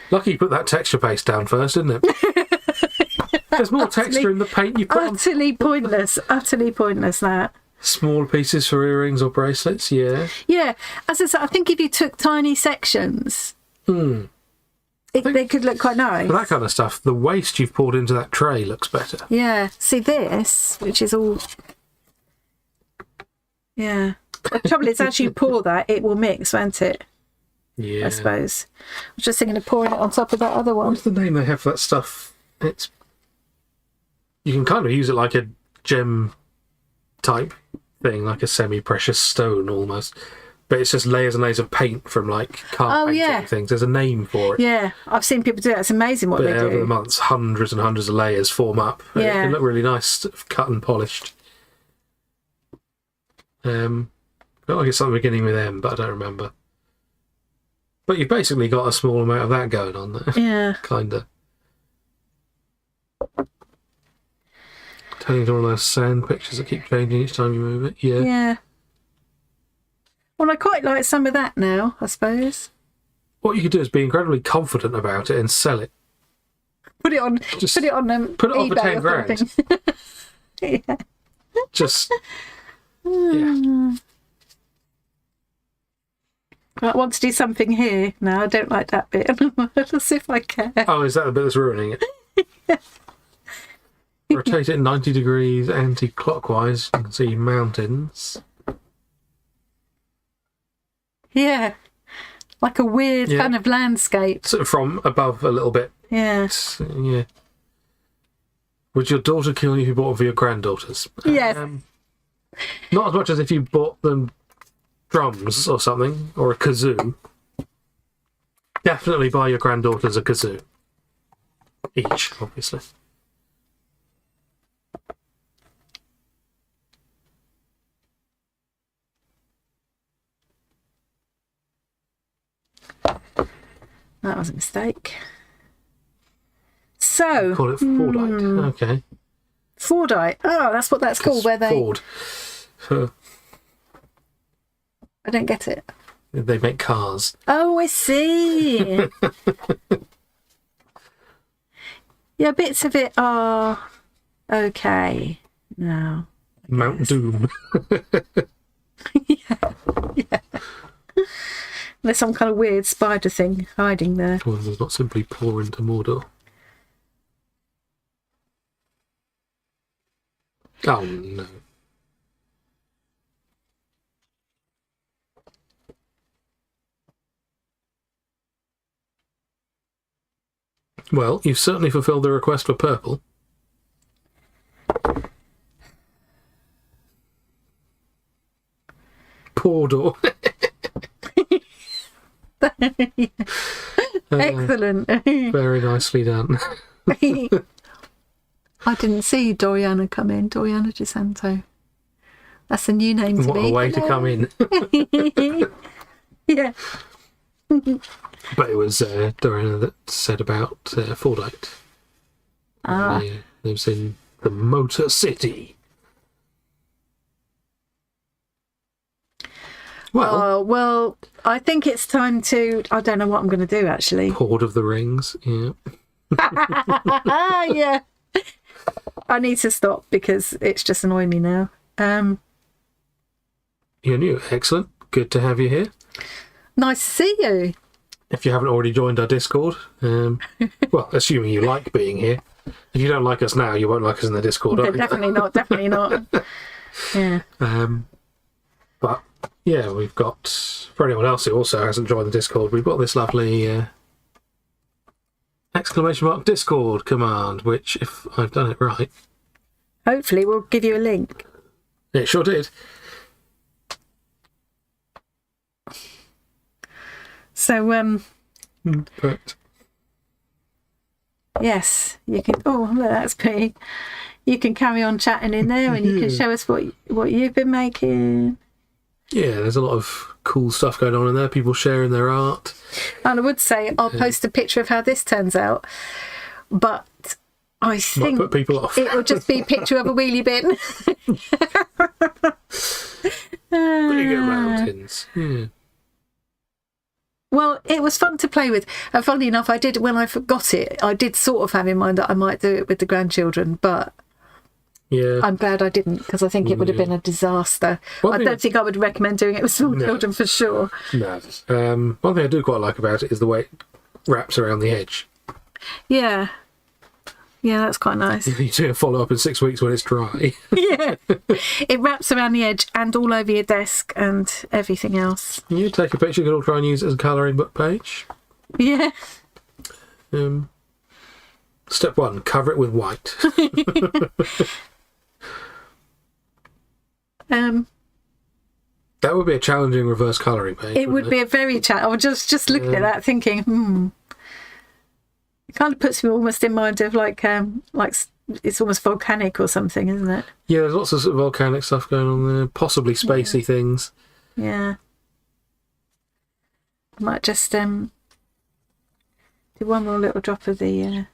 Lucky you put that texture paste down first, didn't it? There's more texture in the paint you put on. Utterly pointless. Utterly pointless, that. Small pieces for earrings or bracelets, yeah. Yeah. As I said, I think if you took tiny sections, they could look quite nice. For that kind of stuff, the waste you've poured into that tray looks better. Yeah. See this, which is all... Yeah. The trouble is, as you pour that, it will mix, won't it? Yeah. I suppose. I was just thinking of pouring it on top of that other one. What's the name they have for that stuff? You can kind of use it like a gem type thing, like a semi-precious stone almost. But it's just layers and layers of paint from like car painting yeah. things. There's a name for it. Yeah, I've seen people do that. It's amazing what But they over the do. months, hundreds and hundreds of layers form up. And It Yeah. can look really nice, cut and polished. Felt like it's something beginning with M, but I don't remember. But you've basically got a small amount of that going on there. Yeah. Kinda. Turning into one of those sand pictures that keep changing each time you move it. Yeah. Yeah. Well, I quite like some of that now, I suppose. What you could do is be incredibly confident about it and sell it. Put it on. Just put it on put it on for eBay 10 or grand. something. Yeah. Just yeah. I want to do something here. No, I don't like that bit. Let's see if I can. Oh, is that the bit that's ruining it? Rotate it 90 degrees anti-clockwise. You can see mountains. Yeah. Like a weird Yeah. kind of landscape. Sort of from above a little bit. Yeah. Yeah. Would your daughter kill you if you bought them for your granddaughters? Yes. Not as much as if you bought them drums or something, or a kazoo. Definitely buy your granddaughters a kazoo. Each, obviously. That was a mistake. So Call it Fordite. Okay. Fordite. Oh, that's what that's called. Where they? Ford. I don't get it. They make cars. Oh, I see. Yeah, bits of it are okay. No. Mount Doom. Yeah. There's some kind of weird spider thing hiding there. Well, there's not simply pour into Mordor. Oh, no. Well, you've certainly fulfilled the request for purple. Mordor. Excellent. Very nicely done. I didn't see Doriana come in. Doriana DeSanto. That's a new name to What me. a way to come in. Yeah. But it was Doriana that said about Fordite. He lives in the Motor City. Well, I think it's time to... I don't know what I'm going to do, actually. Horde of the Rings, yeah. Yeah. I need to stop because it's just annoying me now. You're new. Excellent. Good to have you here. Nice to see you. If you haven't already joined our Discord, well, assuming you like being here. If you don't like us now, you won't like us in the Discord. Definitely not. Definitely not. Yeah. But yeah, we've got, for anyone else who also hasn't joined the Discord, we've got this lovely !Discord command, which, if I've done it right, Hopefully we'll give you a link. it sure did. So, But yes, you can... Oh, look, that's pretty. You can carry on chatting in there and you can show us what you've been making. yeah, there's a lot of cool stuff going on in there. People sharing their art. And I would say I'll post a picture of how this turns out, but I Might think put people off. it will just be a picture of a wheelie bin. Bigger mountains. Yeah. Well, it was fun to play with. And funnily enough, I did, when I forgot it, I did sort of have in mind that I might do it with the grandchildren, but Yeah. I'm glad I didn't, because I think it would have been a disaster. One I thing- don't think I would recommend doing it with small No. children for sure. No. One thing I do quite like about it is the way it wraps around the edge. Yeah. Yeah, that's quite nice. You do a follow up in 6 weeks when it's dry. Yeah. It wraps around the edge and all over your desk and everything else. You take a picture, you can all try and use it as a colouring book page. Yeah. Step 1, cover it with white. That would be a challenging reverse colouring page. It would be a very I was just looking at that thinking, It kind of puts me almost in mind of like it's almost volcanic or something, isn't it? Yeah, there's lots of sort of volcanic stuff going on there, possibly spacey things. Yeah. I might just do one more little drop of the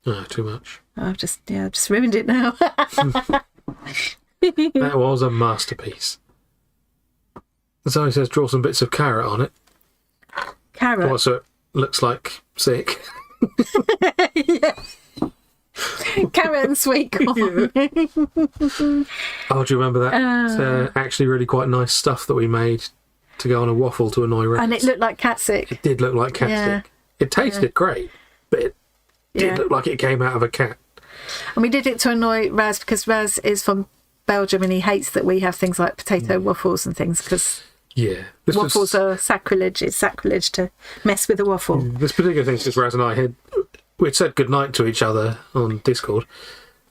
Oh, too much. I've just ruined it now. That was a masterpiece. So he says draw some bits of carrot on it. Carrot. So it looks like sick. Yeah. Carrot and sweet corn. Oh, do you remember that? Actually really quite nice stuff that we made to go on a waffle to annoy rats. And it looked like catstick. It did look like cat Yeah. stick. It tasted great, but it did look like it came out of a cat. And we did it to annoy Raz because Raz is from Belgium and he hates that we have things like potato waffles and things because Yeah. Waffles are sacrilege. It's sacrilege to mess with a waffle. This particular thing, just Raz and I we'd said goodnight to each other on Discord,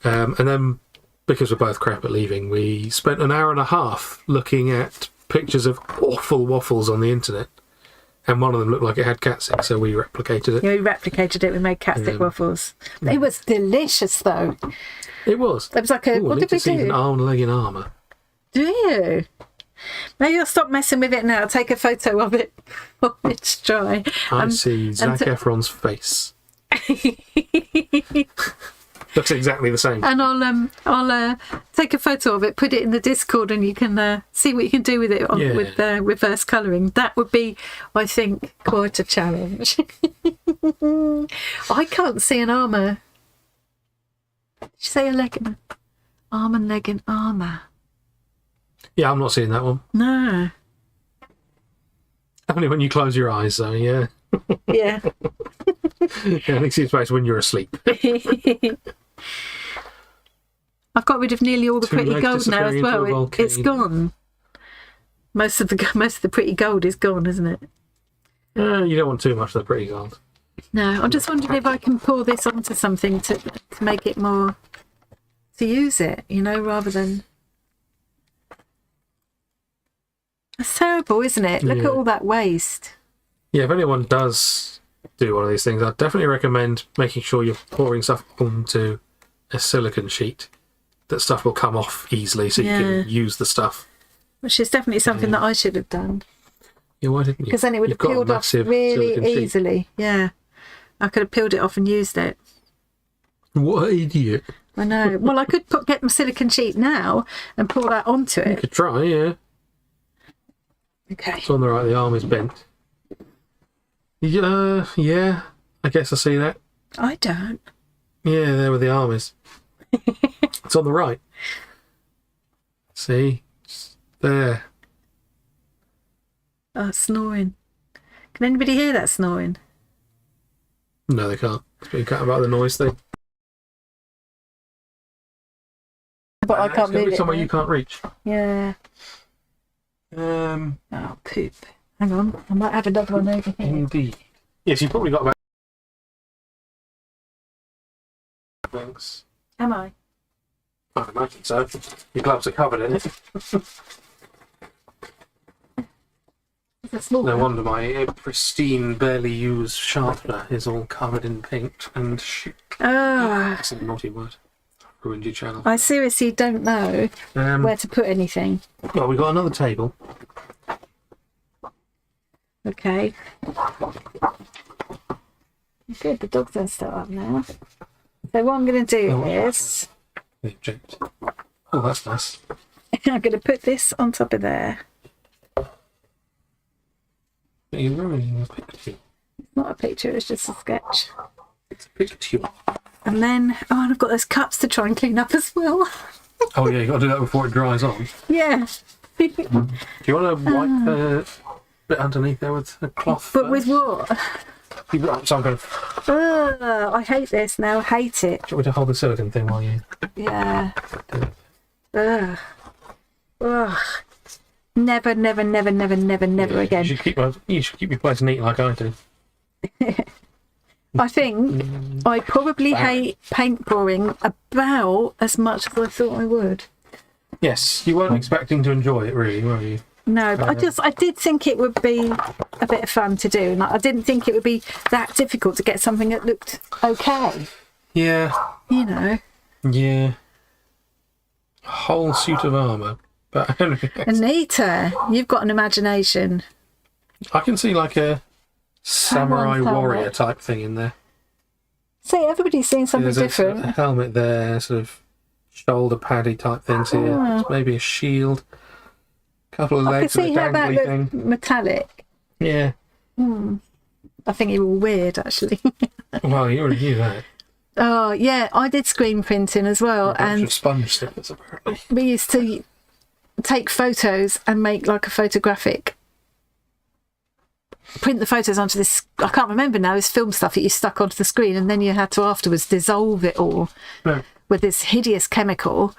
and then, because we're both crap at leaving, we spent an hour and a half looking at pictures of awful waffles on the internet. And one of them looked like it had cat sick, so we replicated it. Yeah, we replicated it. We made cat stick waffles. It was delicious, though. It was. It was like a... What did we do? An arm, leg and armour. Do you? Maybe I'll stop messing with it now. Take a photo of it before it's dry. I see Zac Efron's face. Looks exactly the same. And I'll take a photo of it, put it in the Discord, and you can see what you can do with it with reverse colouring. That would be, I think, quite a challenge. I can't see an armour. Did you say a leg and arm and leg and armour? Yeah, I'm not seeing that one. No. Only when you close your eyes, though, yeah. Yeah. Yeah, I think it's face when you're asleep. I've got rid of nearly all the pretty gold now as well. It's gone. Most of the pretty gold is gone, isn't it? You don't want too much of the pretty gold. No, I'm just wondering if I can pour this onto something to make it more, to use it, rather than... It's terrible, isn't it? Look at all that waste. Yeah, if anyone does do one of these things, I'd definitely recommend making sure you're pouring stuff onto a silicone sheet. That stuff will come off easily, so you can use the stuff. Which is definitely something that I should have done. Yeah, why didn't you? Because then it would have peeled off really easily. Yeah, I could have peeled it off and used it. What an idiot! I know. Well, I could get my silicone sheet now and pour that onto it. You could try, yeah. Okay. It's on the right. The arm is bent. Yeah. I guess I see that. I don't. Yeah, there where the arm is. It's on the right. See? It's there. Oh, it's snoring. Can anybody hear that snoring? No, they can't. It's been cut about the noise thing. But I can't move it. Somewhere you can't reach. Yeah. Oh, poop. Hang on. I might have another one over here. Indeed. Yes, you've probably got about... Thanks. Am I? I imagine so. Your gloves are covered in it. It's a small No one. wonder my pristine, barely used sharpener is all covered in paint and shit. That's a naughty word. Ruined your channel. I seriously don't know where to put anything. Well, we've got another table. Okay. Good, the dogs are still up now. So what I'm going to do is... They object. Oh, that's nice. I'm going to put this on top of there. You're ruining a picture. It's not a picture, it's just a sketch. It's a picture. And then, and I've got those cups to try and clean up as well. Oh yeah, you got to do that before it dries on. Yeah. Do you want to wipe the bit underneath there with a cloth? But with what? You've got some kind of... I hate this now. I hate it. Do you want me to hold the silicone thing while you... Yeah. Ugh. Ugh. Never again. You should keep your place neat like I do. I think I probably hate paint pouring about as much as I thought I would. Yes, you weren't expecting to enjoy it, really, were you? No, but I did think it would be a bit of fun to do, and I didn't think it would be that difficult to get something that looked okay. Yeah. Yeah. A whole suit of armour. But Anita, you've got an imagination. I can see like a samurai warrior type thing in there. See, everybody's seeing something different. A helmet there, sort of shoulder paddy type things here. Maybe a shield. Couple of legs with a dangly thing. Metallic. Yeah. I think you were weird, actually. Well, you already knew that. Oh, yeah, I did screen printing as well. And sponge stickers, apparently. We used to take photos and make like a photographic, print the photos onto this, I can't remember now, this film stuff that you stuck onto the screen, and then you had to afterwards dissolve it all with this hideous chemical.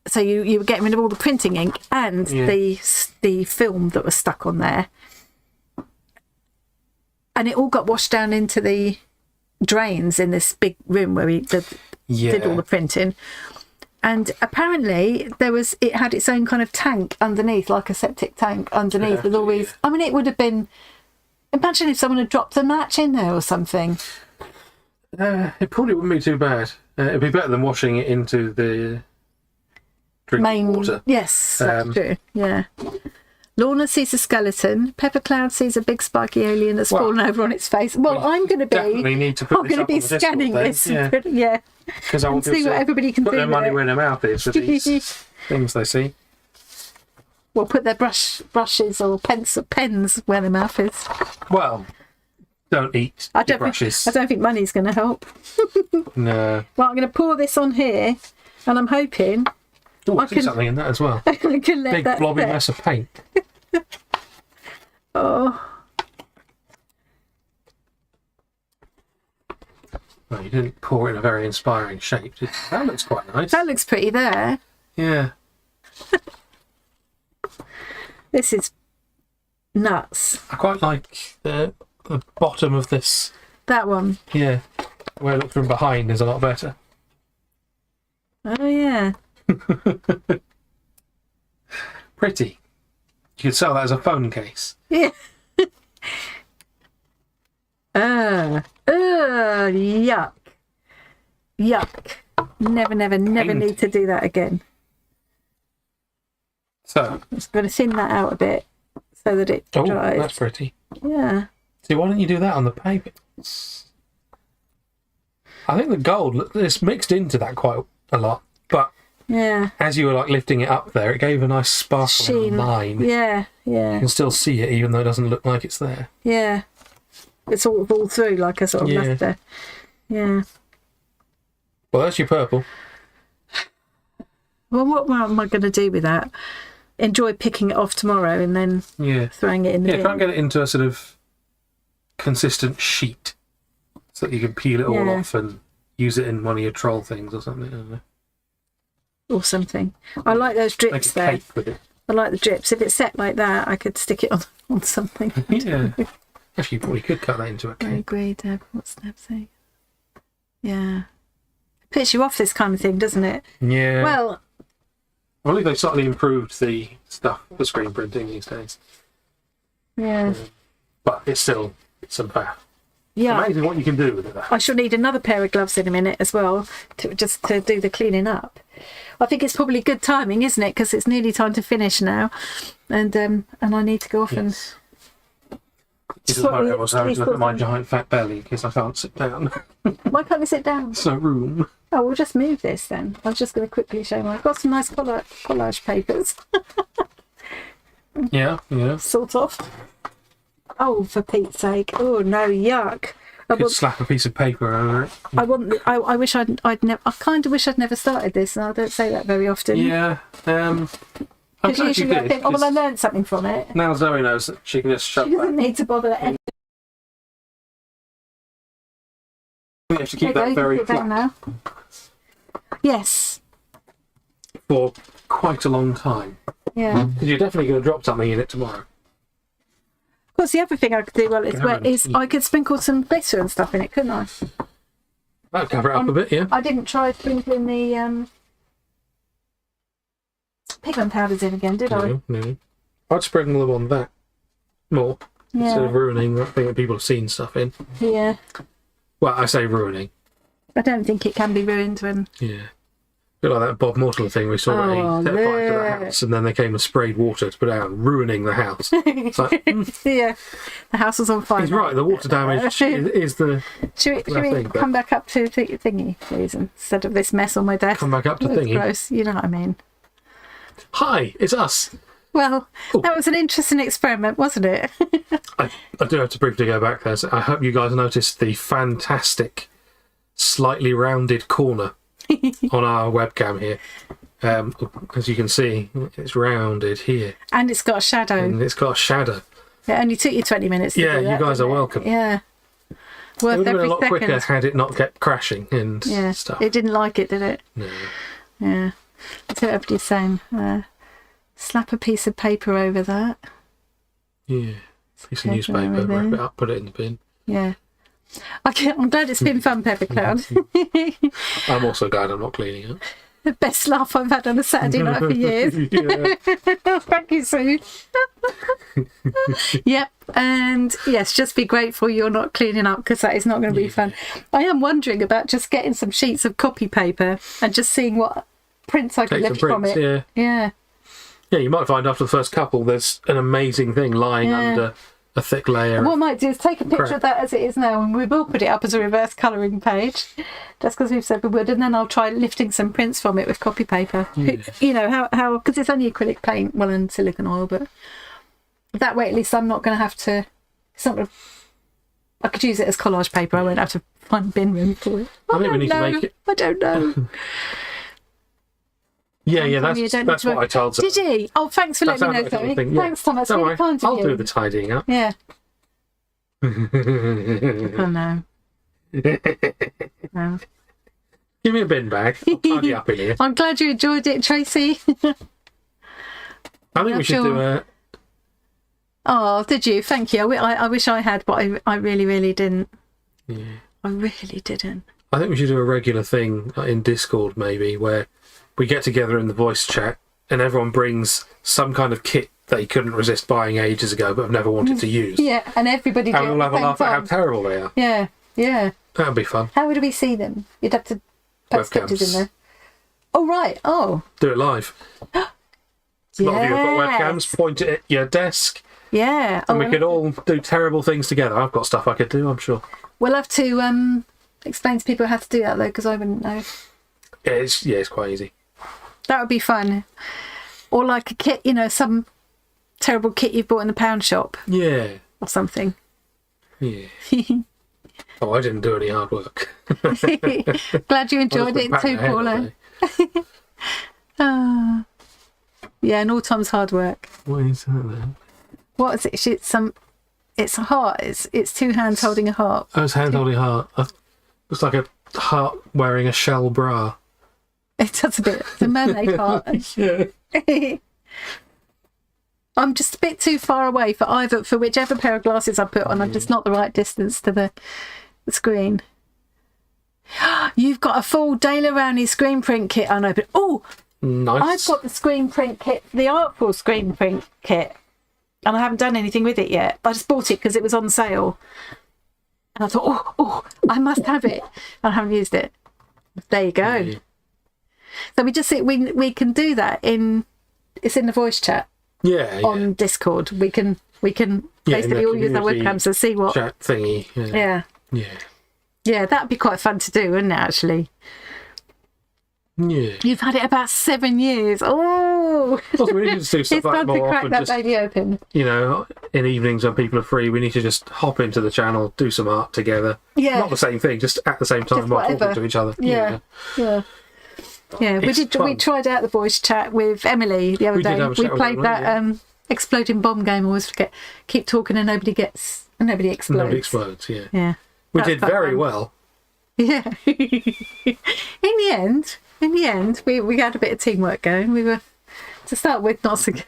so you were getting rid of all the printing ink and the film that was stuck on there, and it all got washed down into the drains in this big room where we did all the printing. And apparently it had its own kind of tank underneath, like a septic tank underneath with all these. I mean, it would have been. Imagine if someone had dropped a match in there or something. It probably wouldn't be too bad. It'd be better than washing it into the drinking water. Yes, that's true. Yeah. Lorna sees a skeleton. Pepper Cloud sees a big spiky alien that's fallen over on its face. Well, I'm going to be. Definitely need to put this up on the scanning Discord, this. Yeah. Because I want see what everybody can put do. Their money with where their mouth is for these things they see. Well, put their brushes or pens where their mouth is. Well, don't eat your brushes. I don't think money's going to help. No. Well, I'm going to pour this on here, and I'm hoping. Oh, I see something in that as well. I can let big that blobby set. mess of paint. Oh. Well, you didn't pour it in a very inspiring shape. That looks quite nice. That looks pretty there. Yeah. This is nuts. I quite like the bottom of this. That one. Yeah. Where it looks from behind is a lot better. Oh, yeah. Pretty. You could sell that as a phone case. Yeah. Yuck. Yuck. Never need to do that again. So. I'm just going to thin that out a bit so that it dries. Oh, that's pretty. Yeah. See, why don't you do that on the paper? I think the gold is mixed into that quite a lot, but yeah, as you were like lifting it up there, it gave a nice sparkling line. Yeah, yeah. You can still see it, even though it doesn't look like it's there. Yeah, it's all through like a sort of left there. Yeah. Well, that's your purple. Well, what am I going to do with that? Enjoy picking it off tomorrow and then throwing it in the bin. Try and get it into a sort of consistent sheet so that you can peel it all off and use it in one of your troll things or something. I don't know. Or something. I like those drips Make a there. cake with it. I like the drips. If it's set like that, I could stick it on something. Yeah. Actually, you probably could cut that into a cake. I agree, Deb. What's Deb saying? Yeah. It puts you off this kind of thing, doesn't it? Yeah. Well, I believe they've slightly improved the stuff for screen printing these days. yeah. But it's still some faff. Yeah. Amazing what you can do with it. I shall need another pair of gloves in a minute as well to do the cleaning up. I think it's probably good timing, isn't it? Because it's nearly time to finish now, and I need to go off and. It doesn't matter. I was having to look at my giant fat belly because I can't sit down. Why can't we sit down? There's no room. Oh, we'll just move this then. I was just going to quickly show you. I've got some nice collage papers. Yeah. Sort of. Oh, for Pete's sake! Oh no, yuck! Could slap a piece of paper over it. I wish I'd never. I kind of wish I'd never started this, and I don't say that very often. Yeah. I'm glad you usually I did. think, oh well, I learned something from it. Now Zoe knows that she can just shut She doesn't that. need to bother. You have to keep that very flat now. Yes. for quite a long time. Yeah. Because you're definitely going to drop something in it tomorrow. Of course, the other thing I could do while it's wet is I could sprinkle some glitter and stuff in it, couldn't I? That'll cover it up a bit, yeah. I didn't try sprinkling the pigment powders in again, did I? No. I'd spread them on that more instead of ruining that thing that people have seen stuff in. Yeah. Well, I say ruining. I don't think it can be ruined when. Yeah. A bit like that Bob Mortimer thing we saw at a set fire to the house, and then they came and sprayed water to put it out, ruining the house. It's like, yeah, the house was on fire. he's right, the water damage is the. Should we come back up to thingy, please, instead of this mess on my desk? Come back up to That's thingy. gross, you know what I mean. Hi, it's us. Well, that was an interesting experiment, wasn't it? I do have to briefly go back there. So I hope you guys noticed the fantastic, slightly rounded corner on our webcam here. As you can see, it's rounded here. And it's got a shadow. And it's got a shadow. It only took you 20 minutes to do that. Yeah, you guys are welcome. Yeah. It Worth would have been every a lot second. quicker had it not kept crashing and stuff. It didn't like it, did it? No. Yeah. That's what everybody's saying. Slap a piece of paper over that. Yeah. Piece of newspaper, wrap it up, put it in the bin. Yeah. I'm glad it's been fun, Pepper Cloud. I'm also glad I'm not cleaning up. The best laugh I've had on a Saturday night for years. Thank you, Sue. Yep. And yes, just be grateful you're not cleaning up, because that is not going to be fun. I am wondering about just getting some sheets of copy paper and just seeing what prints I can lift from it. Yeah. Yeah, you might find after the first couple there's an amazing thing lying under a thick layer. And what I might do is take a picture of that as it is now, and we will put it up as a reverse colouring page, just because we've said we would, and then I'll try lifting some prints from it with copy paper. Yeah. You know, how because it's only acrylic paint, well, and silicone oil, but that way at least I'm not going to have to, it's not going to, I could use it as collage paper. I won't have to find bin room for it. I think we need to make it. I don't know. Yeah, that's what I told her. Did he? Oh, thanks for letting me know, Zoe. Thanks, Tom. That's really kind of you. I'll do the tidying up. Yeah. Oh, no. No. Give me a bin bag. I'll tidy up in here. I'm glad you enjoyed it, Tracy. I think we should do a... Oh, did you? Thank you. I wish I had, but I really, really didn't. Yeah. I really didn't. I think we should do a regular thing in Discord, maybe, where we get together in the voice chat and everyone brings some kind of kit they couldn't resist buying ages ago but have never wanted to use. Yeah, and everybody do it. And we'll have a laugh at how terrible they are. Yeah, yeah. That would be fun. How would we see them? You'd have to post pictures in there. Oh, right. Oh. Do it live. A lot of you have got webcams, point it at your desk. Yeah. And we could all do terrible things together. I've got stuff I could do, I'm sure. We'll have to explain to people how to do that, though, because I wouldn't know. Yeah, it's quite easy. That would be fun. Or like a kit, you know, some terrible kit you've bought in the pound shop. Yeah. Or something. Yeah. Oh, I didn't do any hard work. Glad you enjoyed it too, Paula. Yeah, and all Tom's hard work. What is that then? What is it? It's a heart. It's two hands holding a heart. Oh, it's hand holding a heart. Looks like a heart wearing a shell bra. It does a bit. It's a mermaid heart. Yeah. I'm just a bit too far away for whichever pair of glasses I put on. I'm just not the right distance to the screen. You've got a full Dale Rowney screen print kit unopened. Oh, nice. I've got the screen print kit, the Artful screen print kit, and I haven't done anything with it yet. I just bought it because it was on sale, and I thought, oh, I must have it. And I haven't used it. There you go. Yeah. So we can do that it's in the voice chat. Yeah. On Discord, we can basically all use our webcams to see what chat thingy. Yeah, that'd be quite fun to do, wouldn't it? Actually. Yeah. You've had it about 7 years. Oh. Also, we need to do stuff like more to crack often. That baby open. You know, in evenings when people are free, we need to just hop into the channel, do some art together. Yeah. Not the same thing, just at the same time while talking to each other. Yeah. Yeah, we tried out the voice chat with Emily the other day. We played that exploding bomb game. I always forget. Keep talking and nobody explodes. Nobody explodes. Yeah. We did very well. Yeah. In the end, we had a bit of teamwork going. We were, to start with, not so good.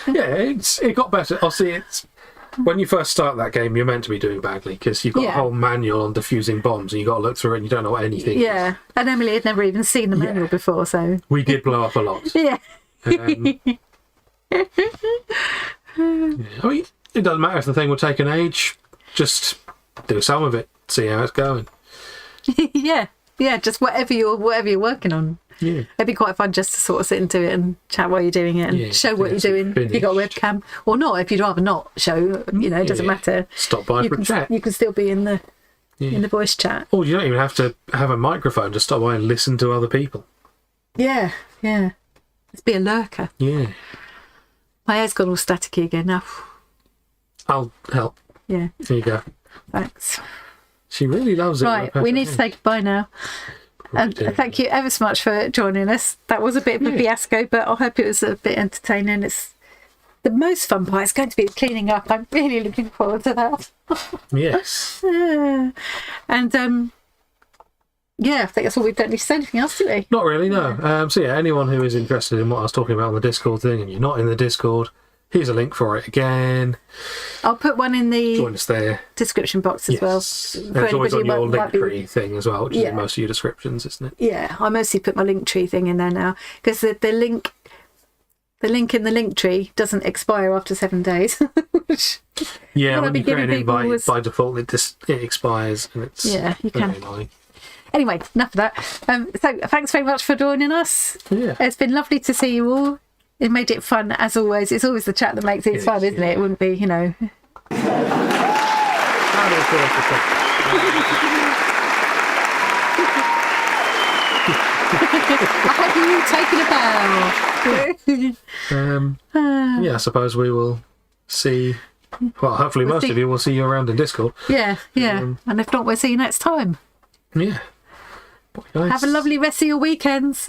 Yeah, it got better. Obviously, it's when you first start that game, you're meant to be doing badly because you've got a whole manual on defusing bombs and you've got to look through it and you don't know what anything is. And Emily had never even seen the manual before, so... We did blow up a lot. Yeah. I mean, it doesn't matter if the thing will take an age, just do some of it, see how it's going. Yeah, just whatever you're working on. Yeah. It'd be quite fun just to sort of sit into it and chat while you're doing it and show what you're doing. If you've got a webcam or not, if you'd rather not show, it doesn't matter. Stop by for a chat. You can still be in the voice chat. Or you don't even have to have a microphone, just stop by and listen to other people. Yeah. Let's be a lurker. Yeah. My hair's gone all staticky again now. I'll help. Yeah. There you go. Thanks. She really loves it. Right, we need to say goodbye now. And thank you ever so much for joining us. That was a bit of a fiasco, but I hope it was a bit entertaining. It's the most fun part is going to be the cleaning up. I'm really looking forward to that. Yes. And Yeah, I think that's all. We don't need to say anything else, do we? Not really, no. So yeah, anyone who is interested in what I was talking about on the Discord thing and you're not in the Discord, here's a link for it again. I'll put one in Join the us there. description box as well. And it's always on your link tree thing as well, which is in most of your descriptions, isn't it? Yeah, I mostly put my link tree thing in there now because the link in the link tree doesn't expire after 7 days. Yeah, when you create an invite, by default it expires, and it's you can. annoying. Anyway, enough of that. So thanks very much for joining us. Yeah, it's been lovely to see you all. It made it fun as always. It's always the chat that makes it fun, isn't it? It wouldn't be, I hope you taken a bow. Yeah, I suppose we will see. Well, hopefully most of you will see you around in Discord. Yeah. And if not, we'll see you next time. Yeah. Have a lovely rest of your weekends.